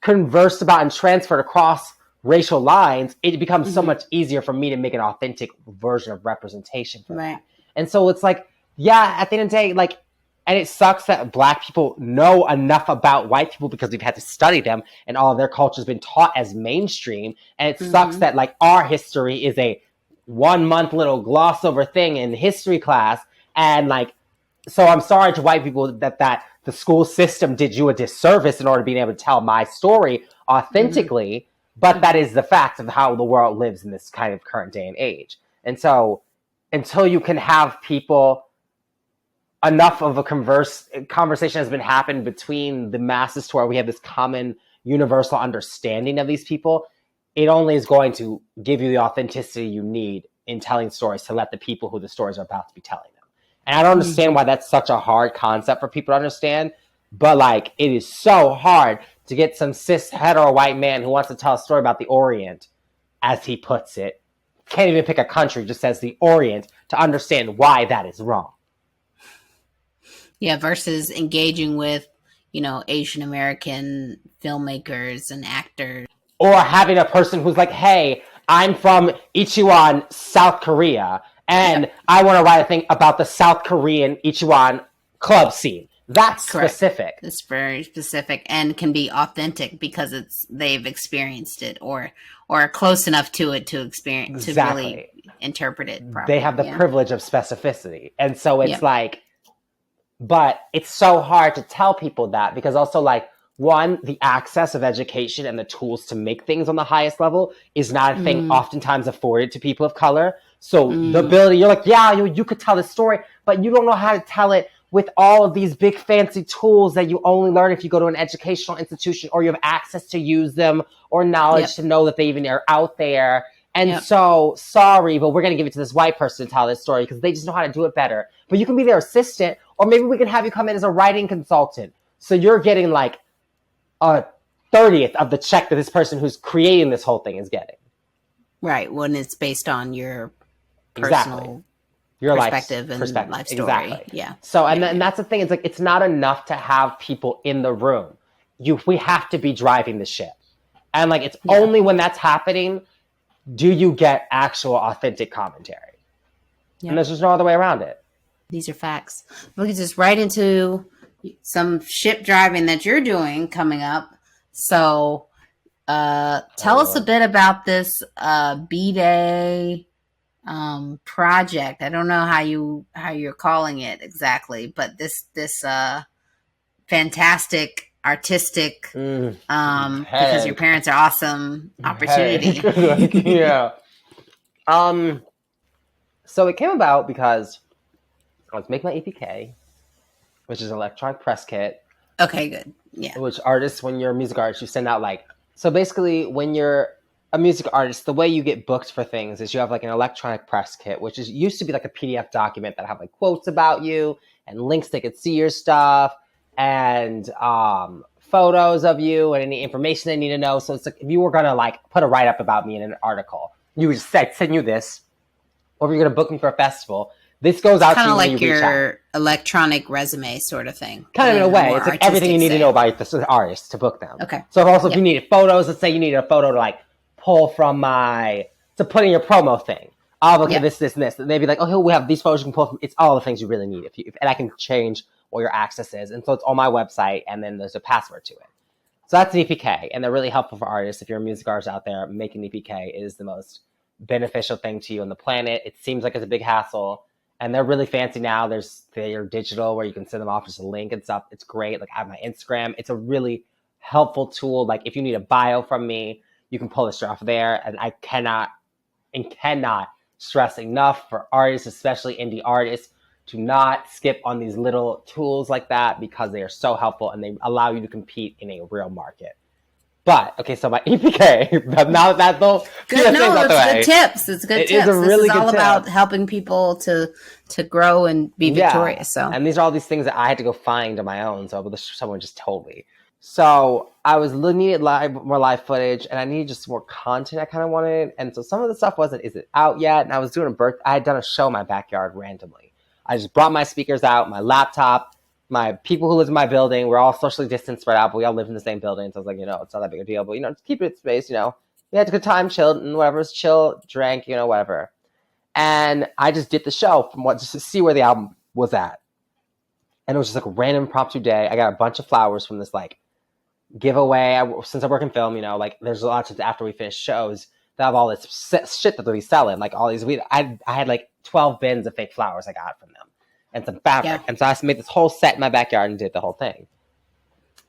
conversed about and transferred across racial lines, it becomes so much easier for me to make an authentic version of representation for that. And so it's like, yeah, at the end of the day, like, and it sucks that Black people know enough about white people because we've had to study them and all of their culture has been taught as mainstream. And it sucks that like our history is a 1 month little gloss over thing in history class. And like, so I'm sorry to white people that the school system did you a disservice in order to being able to tell my story authentically. But that is the fact of how the world lives in this kind of current day and age. And so until you can have people, enough of a conversation has been happened between the masses to where we have this common universal understanding of these people, it only is going to give you the authenticity you need in telling stories to let the people who the stories are about to be telling them. And I don't understand why that's such a hard concept for people to understand, but like it is so hard to get some cis hetero white man who wants to tell a story about the Orient, as he puts it, can't even pick a country, just says the Orient, to understand why that is wrong. Yeah, versus engaging with, Asian American filmmakers and actors. Or having a person who's like, hey, I'm from Ichiwan, South Korea, and I want to write a thing about the South Korean Ichiwan club scene. That's correct. Specific. It's very specific and can be authentic because they've experienced it or close enough to it to experience to really interpret it properly. They have the privilege of specificity. And so it's like, but it's so hard to tell people that because also like, one, the access of education and the tools to make things on the highest level is not a thing oftentimes afforded to people of color. So the ability, you're like, yeah, you could tell this story, but you don't know how to tell it with all of these big fancy tools that you only learn if you go to an educational institution or you have access to use them or knowledge to know that they even are out there. And so, sorry, but we're going to give it to this white person to tell this story because they just know how to do it better. But you can be their assistant, or maybe we can have you come in as a writing consultant. So you're getting like a 30th of the check that this person who's creating this whole thing is getting. Right. When it's based on your personal your perspective and life story. Exactly. Yeah. So, and that's the thing. It's like, it's not enough to have people in the room. We have to be driving the ship. And like, it's only when that's happening do you get actual authentic commentary. Yep. And there's just no other way around it. These are facts. We can just right into some ship driving that you're doing coming up. So tell us a bit about this B-Day project. I don't know how you're calling it exactly, but this fantastic artistic because your parents are awesome opportunity. Yeah. So it came about because I was making my EPK, which is an electronic press kit. Okay, good. Yeah. Which artists, when you're a music artist, you send out like, so basically when you're a music artist, the way you get booked for things is you have like an electronic press kit, which used to be like a PDF document that have like quotes about you and links they could see your stuff and photos of you and any information they need to know. So it's like, if you were going to like put a write-up about me in an article, you would just send you this, or if you're going to book me for a festival, this goes out to you when you reach out. Kind of like your electronic resume sort of thing. Kind of in a way. It's like everything you need to know about the artist to book them. Okay. So also if you needed photos, let's say you needed a photo to like pull from to put in your promo thing. Oh, okay, this, and this. And they'd be like, oh, we have these photos you can pull from. It's all the things you really need. And I can change what your access is. And so it's on my website, and then there's a password to it. So that's an EPK, and they're really helpful for artists. If you're a music artist out there, making EPK is the most beneficial thing to you on the planet. It seems like it's a big hassle, and they're really fancy now. They're digital where you can send them off just a link and stuff. It's great. Like I have my Instagram. It's a really helpful tool. Like if you need a bio from me, you can pull it straight off there. And I cannot stress enough for artists, especially indie artists, to not skip on these little tools like that because they are so helpful and they allow you to compete in a real market. But, okay, so my EPK, now that that's the good, no, it's good tips. It's good tips. This is all about helping people to grow and be victorious. So, and these are all these things that I had to go find on my own. So someone just told me. So I was needed more live footage, and I needed just more content I kind of wanted. And so some of the stuff is it out yet? And I was doing I had done a show in my backyard randomly. I just brought my speakers out, my laptop, my people who live in my building. We're all socially distanced, spread out, but we all live in the same building. So I was like, it's not that big a deal, but just keep it space. We had a good time, chilled, and whatever, was chill, drank, whatever. And I just did the show just to see where the album was at. And it was just like a random impromptu day. I got a bunch of flowers from this like giveaway. Since I work in film, there's a lot of after we finish shows, they have all this shit that they'll be selling, like all these. I had like 12 bins of fake flowers I got from them, and some fabric. And so I made this whole set in my backyard and did the whole thing.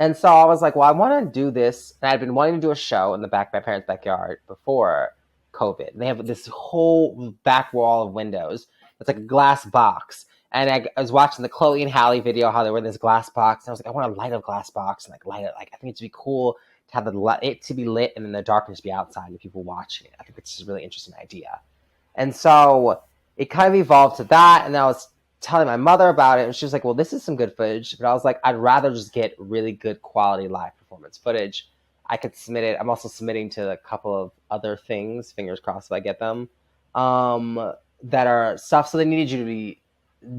And so I was like, well, I want to do this. And I'd been wanting to do a show in the back of my parents' backyard before COVID. And they have this whole back wall of windows. It's like a glass box. And I was watching the Chloe and Halle video, how they were in this glass box. And I was like, I want to light a glass box and like light it. Like, I think it'd be cool to have it to be lit and then the darkness be outside and people watching it. I think it's just a really interesting idea. And so it kind of evolved to that. And I was telling my mother about it. And she was like, well, this is some good footage. But I was like, I'd rather just get really good quality live performance footage. I could submit it. I'm also submitting to a couple of other things, fingers crossed if I get them, that are stuff. So they needed you to be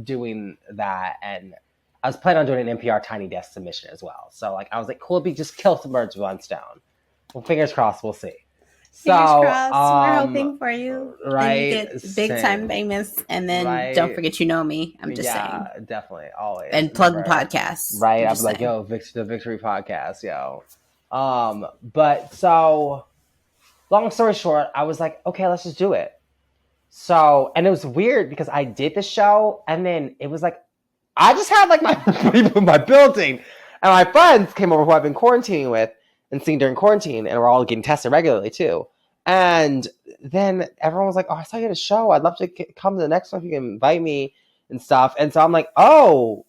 doing that. And I was planning on doing an NPR Tiny Desk submission as well. So like I was like, cool, just kill some birds with one stone. Well, fingers crossed, we'll see. Fingers crossed. We're hoping for you. Right. And you get big time famous, and then don't forget you know me. I'm just saying. Yeah, definitely, always. And plug the podcast. Right. I'm like, yo, the Victory Podcast, yo. But so long story short, I was like, okay, let's just do it. So, and it was weird because I did the show, and then it was like, I just had like my people in my building, and my friends came over who I've been quarantining with and seeing during quarantine, and we're all getting tested regularly too. And then everyone was like, oh, I saw you at a show. I'd love to come to the next one if you can invite me and stuff. And so I'm like, oh,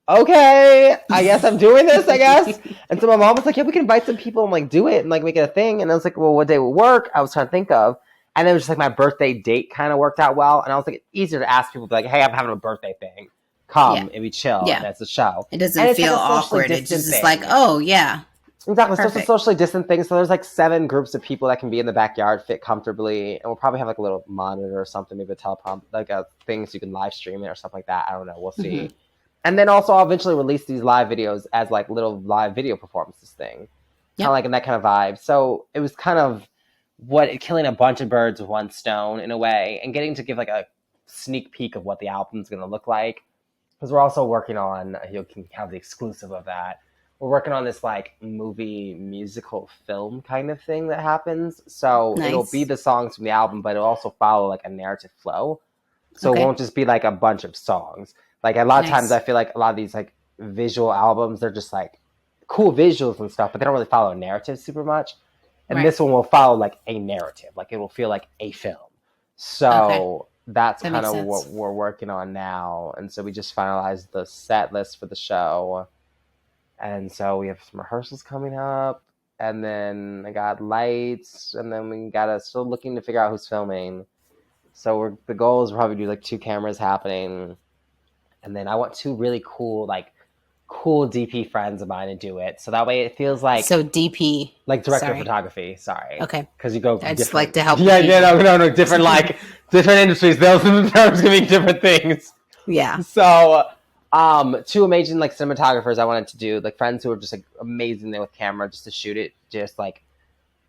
okay, I guess I'm doing this, I guess. And so my mom was like, yeah, we can invite some people and like do it and like make it a thing. And I was like, well, what day would work? I was trying to think of. And it was just like my birthday date kind of worked out well. And I was like, it's easier to ask people, like, hey, I'm having a birthday thing. Come and we chill. Yeah. And that's a show. It doesn't feel awkward. It's just like, oh, yeah. Exactly. So it's a Perfect. socially distant thing. So there's like 7 groups of people that can be in the backyard, fit comfortably, and we'll probably have like a little monitor or something, maybe a teleprompt, like a thing so you can live stream it or stuff like that. I don't know. We'll Mm-hmm. see. And then also I'll eventually release these live videos as like little live video performances thing, kind of Yep. like in that kind of vibe. So it was kind of killing a bunch of birds with one stone in a way, and getting to give like a sneak peek of what the album's going to look like, because we're also working on, you can have the exclusive of that. We're working on this like movie musical film kind of thing that happens. So it'll be Nice. the songs from the album, but it'll also follow like a narrative flow. So it Okay. won't just be like a bunch of songs. Like a lot of times I Nice. feel like a lot of these like visual albums, they're just like cool visuals and stuff, but they don't really follow a narrative super much. And Right. this one will follow like a narrative. Like it will feel like a film. Okay. So that's That kind makes of sense. what we're working on now. And so we just finalized the set list for the show. And so we have some rehearsals coming up. And then I got lights. And then we got to still looking to figure out who's filming. So the goal is probably do like 2 cameras happening. And then I want 2 really cool DP friends of mine to do it. So that way it feels like So DP. like director of Sorry. photography. Sorry, Okay. because you go I just different. like to help. Yeah, no, different like different industries. Those terms can mean different things. Yeah. So, 2 amazing like cinematographers I wanted to do, like friends who are just like amazing there with camera, just to shoot it, just like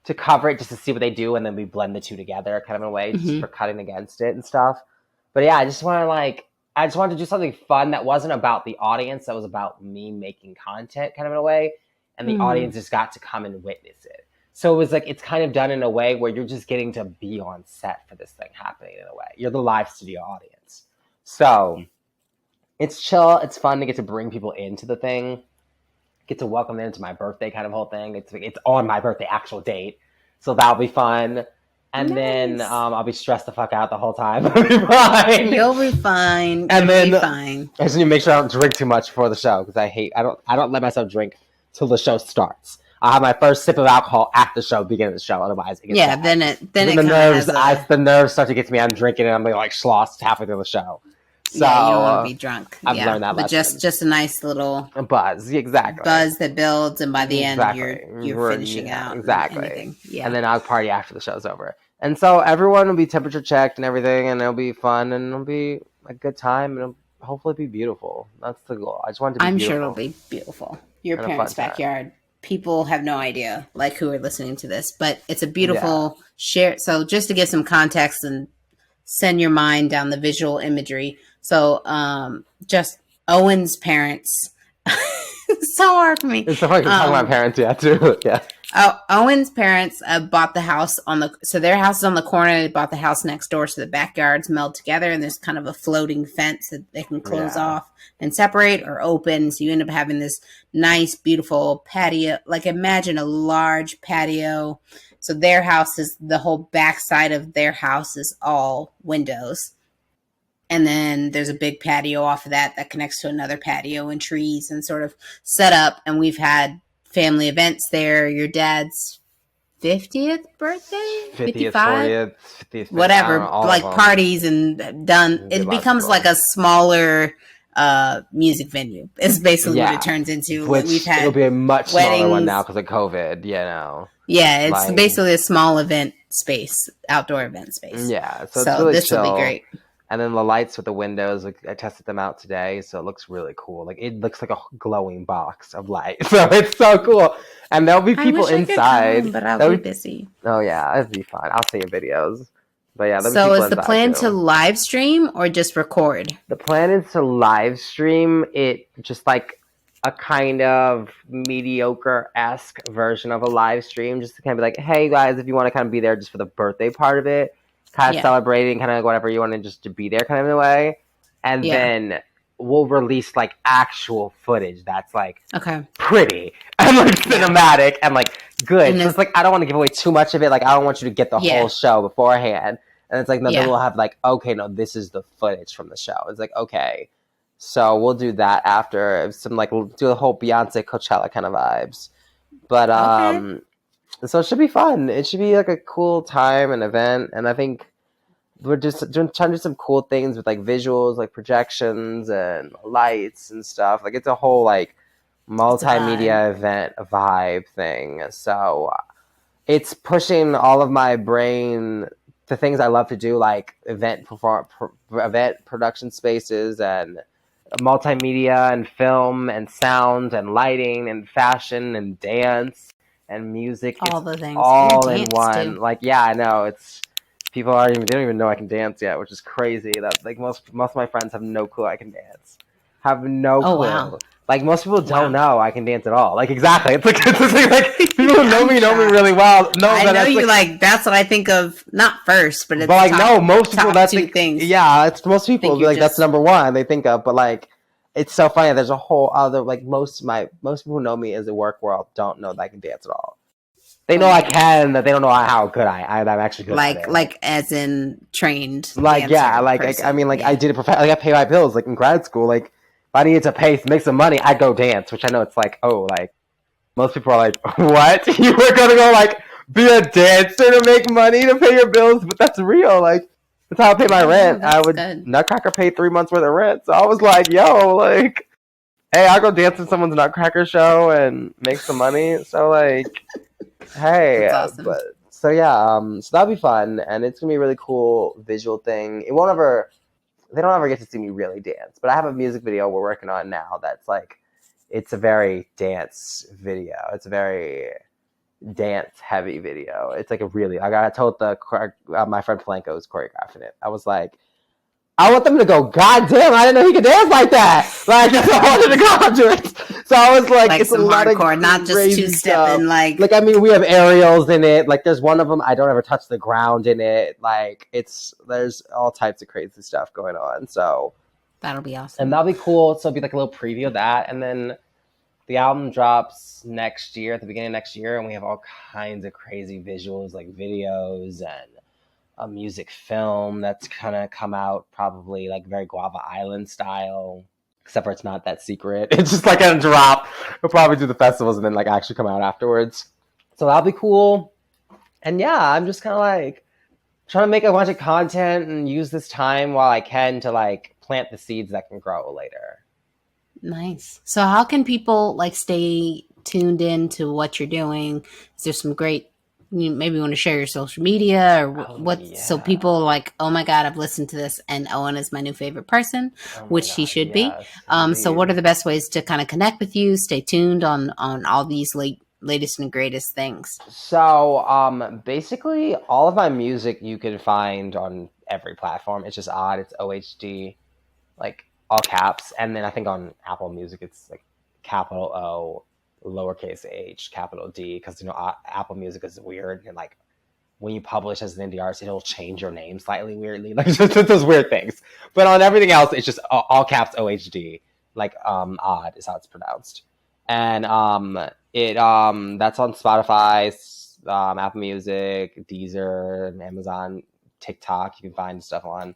to cover it, just to see what they do, and then we blend the 2 together, kind of in a way, just for cutting against it and stuff. But yeah, I just wanted to do something fun that wasn't about the audience, that was about me making content, kind of in a way, and the audience just got to come and witness it. So it was like, it's kind of done in a way where you're just getting to be on set for this thing happening in a way. You're the live studio audience. So it's chill. It's fun to get to bring people into the thing, get to welcome them into my birthday kind of whole thing. It's on my birthday actual date. So that'll be fun. And Nice. then I'll be stressed the fuck out the whole time. I'll be fine. You'll be fine. And You'll then be fine. I just need to make sure I don't drink too much before the show, because I don't let myself drink till the show starts. I'll have my first sip of alcohol at the show, beginning of the show. Otherwise, it gets bad. then The nerves start to get to me. I'm drinking and I'm like schlossed halfway through the show. So yeah, you don't want to be drunk. I've learned that but lesson. just a nice little buzz, exactly. Buzz that builds, and by the end exactly. you're finishing out. Exactly. Yeah. And then I'll party after the show's over. And so everyone will be temperature checked and everything, and it'll be fun, and it'll be a good time, and it'll hopefully be beautiful. That's the goal. I just want it to be beautiful. I'm sure it'll be beautiful. Your And parents' backyard. People have no idea, like, who are listening to this, but it's a beautiful share. So just to give some context and send your mind down the visual imagery. So just Owen's parents. It's so hard for me. It's so hard to talk about parents, too. Yeah. Owen's parents bought the house so their house is on the corner. They bought the house next door, so the backyards meld together, and there's kind of a floating fence that they can close off and separate or open. So you end up having this nice, beautiful patio. Like, imagine a large patio. So their house is, the whole backside of their house is all windows. And then there's a big patio off of that connects to another patio and trees and sort of set up. And we've had family events there. Your dad's 50th birthday? 55? 40th, 50th, whatever. Like parties and done. It becomes like a smaller music venue. It's basically what it turns into. Which we've had it'll be a much weddings. Smaller one now because of COVID, Yeah, it's basically a small event space, outdoor event space. Yeah, so it's really this chill. will be great. And then the lights with the windows, I tested them out today, so it looks really cool. Like, it looks like a glowing box of light. So it's so cool. And there'll be people inside. I could come, but I'll be busy. Oh yeah, it'll be fine. I'll see your videos. But yeah, so is the plan to live stream or just record? The plan is to live stream it, just like a kind of mediocre-esque version of a live stream, just to kind of be like, hey guys, if you want to kind of be there just for the birthday part of it, kind of celebrating, kind of whatever you want to, just to be there kind of in a way. And then we'll release like actual footage that's like pretty and like cinematic and like good. So it's like, I don't want to give away too much of it. Like, I don't want you to get the whole show beforehand. And it's like, no, then we'll have like, okay, no, this is the footage from the show. It's like, okay. So we'll do that after some, like, we'll do the whole Beyonce Coachella kind of vibes. But so it should be fun. It should be like a cool time and event. And I think we're just trying to do some cool things with like visuals, like projections and lights and stuff. Like, it's a whole like It's a vibe. multimedia event vibe thing. So it's pushing all of my brain to things I love to do, like event production spaces and multimedia and film and sound and lighting and fashion and dance and music. All It's the things. Ooh, all in dance too. one. Like, yeah, I know. It's people aren't even they don't even know I can dance yet, which is crazy. That like most of my friends have no clue I can dance. Have no Oh wow. clue. Like most people don't Wow. know I can dance at all. Like exactly. It's like people who I'm know me shocked. really well know I that know that's you like like that's what I think of not first, but but it's like top no, most people top that's two like things. yeah, it's most I think people you're like that's just number one they think of. But like it's so funny. There's a whole other like most people who know me as a work world don't know that I can dance at all. They oh know my I goodness. can, that they don't know how good I'm actually good at it. Like as in trained Yeah, dancer I person. mean, like I Yeah. did it. Like I pay my bills. Like in grad school, like if I needed to pay to make some money, I'd go dance. Which I know it's like, oh, like most people are like, what? You were gonna go like be a dancer to make money to pay your bills? But that's real. Like that's how I pay my Oh no, rent. I that's would good. Nutcracker paid 3 months worth of rent, so I was like, yo, like, hey, I'll go dance in someone's Nutcracker show and make some money. So like, hey, That's awesome. but so yeah, so that'll be fun, and it's gonna be a really cool visual thing. It won't ever, they don't ever get to see me really dance, but I have a music video we're working on now that's like, it's a very dance video. It's a very dance heavy video. It's like a really, I told my friend Palenko was choreographing it. I was like, I want them to go, God damn, I didn't know he could dance like that. Like, that's what I wanted to go to it. So I was like, Like it's a some lot of hardcore, not just two crazy stuff. stepping. Like, I mean, we have aerials in it. Like, there's one of them, I don't ever touch the ground in it. Like, there's all types of crazy stuff going on. So, That'll be and awesome. that'll be cool. So it'll be like a little preview of that. And then the album drops next year, at the beginning of next year. And we have all kinds of crazy visuals, like videos and a music film that's gonna come out probably like very Guava Island style, except for it's not that secret. It's just like gonna drop. We'll probably do the festivals and then like actually come out afterwards. So that'll be cool. And yeah, I'm just kind of like trying to make a bunch of content and use this time while I can to like plant the seeds that can grow later. Nice. So how can people like stay tuned in to what you're doing? Is there some great you maybe want to share your social media or Oh what so people yeah. like, oh my God, I've listened to this and Owen is my new favorite person, Oh my which he god, should be. yes, So what are indeed. the best ways to kind of connect with you, stay tuned on all these latest and greatest things? So, basically, all of my music you can find on every platform. It's just odd. It's OHD, like all caps, and then I think on Apple Music it's like capital O, lowercase h, capital D, because Apple Music is weird and like when you publish as an indie artist, it'll change your name slightly weirdly, like just those weird things. But on everything else, it's just all caps OHD, like odd is how it's pronounced, and it that's on Spotify, Apple Music, Deezer, and Amazon, TikTok. You can find stuff on,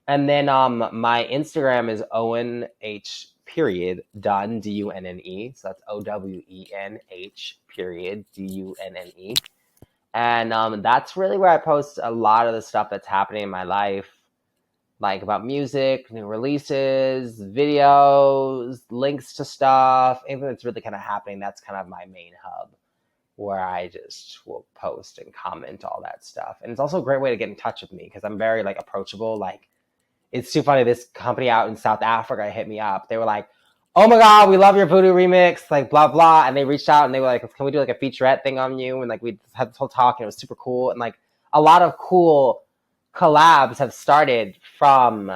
and then my Instagram is Owen H period Dunne Dunne. So that's OWENH period DUNNE. And that's really where I post a lot of the stuff that's happening in my life, like about music, new releases, videos, links to stuff, anything that's really kind of happening. That's kind of my main hub where I just will post and comment all that stuff. And it's also a great way to get in touch with me because I'm very like approachable. Like it's too funny. This company out in South Africa hit me up. They were like, "Oh my god, we love your Voodoo remix," like blah blah. And they reached out and they were like, "Can we do like a featurette thing on you?" And like we had this whole talk and it was super cool. And like a lot of cool collabs have started from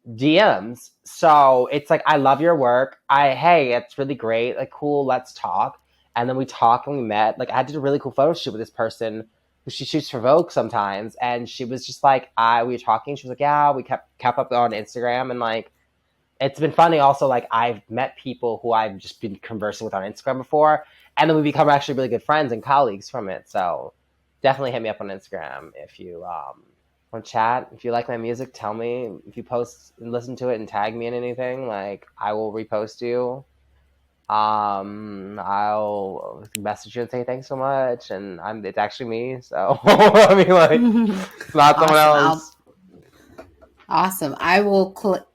DMs. So it's like I love your work. Hey, it's really great. Like cool, let's talk. And then we talked and we met. Like I did a really cool photo shoot with this person who she shoots for Vogue sometimes, and she was just like, we were talking. She was like, yeah, we kept up on Instagram, and like it's been funny. Also, like I've met people who I've just been conversing with on Instagram before, and then we become actually really good friends and colleagues from it. So definitely hit me up on Instagram if you want to chat. If you like my music, tell me. If you post and listen to it and tag me in anything, like I will repost you. I'll message you and say thanks so much, and it's actually me. So I mean, like it's not someone Awesome. I'll else. Awesome. I will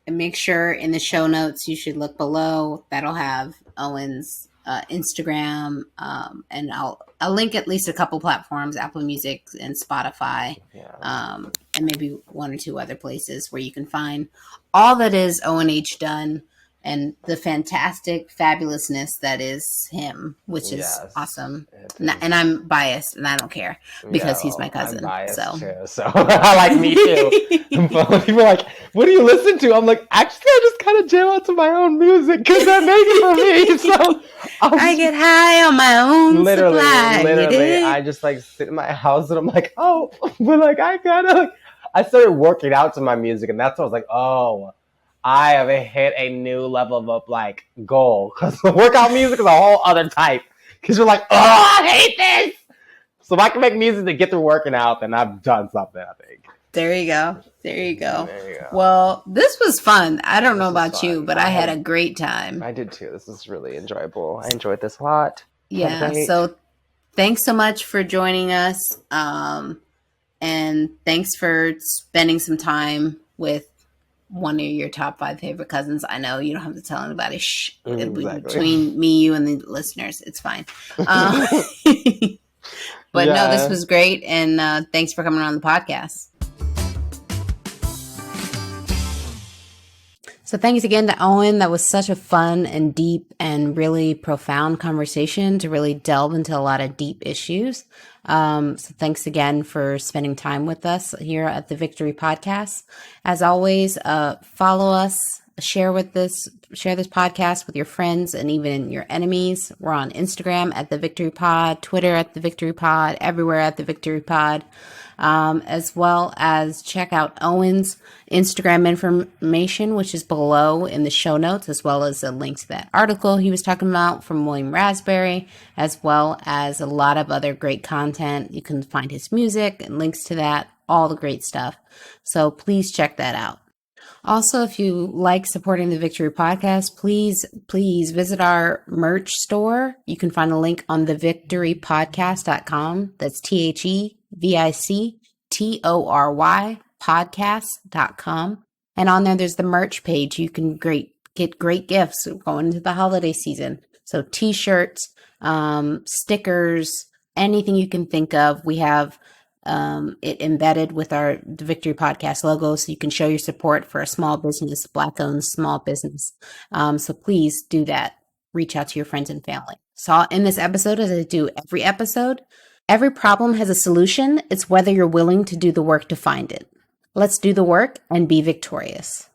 And make sure in the show notes you should look below. That'll have Owen's Instagram, and I'll link at least a couple platforms: Apple Music and Spotify, and maybe one or two other places where you can find all that is Owen H.Dunne and the fantastic fabulousness that is him, which is awesome. And I'm biased, and I don't care because he's my cousin. I'm biased too, so I like me too. But people are like, "What do you listen to?" I'm like, "Actually, I just kind of jam out to my own music because that makes it for me." So I get high on my own supply. Literally, I just like sit in my house and I'm like, "Oh," but like I started working out to my music, and that's when I was like, "Oh, I have hit a new level of like goal," because the workout music is a whole other type. Because you're like, "Oh, I hate this." So if I can make music to get through working out, then I've done something, I think. There you go. Well, this was fun. I don't know about you, but I had a great time. I did too. This is really enjoyable. I enjoyed this a lot. Yeah. So thanks so much for joining us. And thanks for spending some time with one of your top 5 favorite cousins. I know you don't have to tell anybody. Shh. Exactly. Between me, you, and the listeners, it's fine. But no, this was great, and thanks for coming on the podcast. So thanks again to Owen. That was such a fun and deep and really profound conversation to really delve into a lot of deep issues. So thanks again for spending time with us here at the Victory Podcast. As always, follow us, share this podcast with your friends and even your enemies. We're on Instagram at the Victory Pod, Twitter at the Victory Pod, everywhere at the Victory Pod. As well as check out Owen's Instagram information, which is below in the show notes, as well as a link to that article he was talking about from William Raspberry, as well as a lot of other great content. You can find his music and links to that, all the great stuff. So please check that out. Also, if you like supporting the Victory Podcast, please visit our merch store. You can find a link on thevictorypodcast.com. That's TheVictory podcast.com. And on there's the merch page. You can get great gifts going into the holiday season. So t-shirts, stickers, anything you can think of. We have it embedded with the Victory Podcast logo, so you can show your support for a small business, Black-owned small business. So please do that. Reach out to your friends and family. So in this episode, as I do every episode, every problem has a solution. It's whether you're willing to do the work to find it. Let's do the work and be victorious.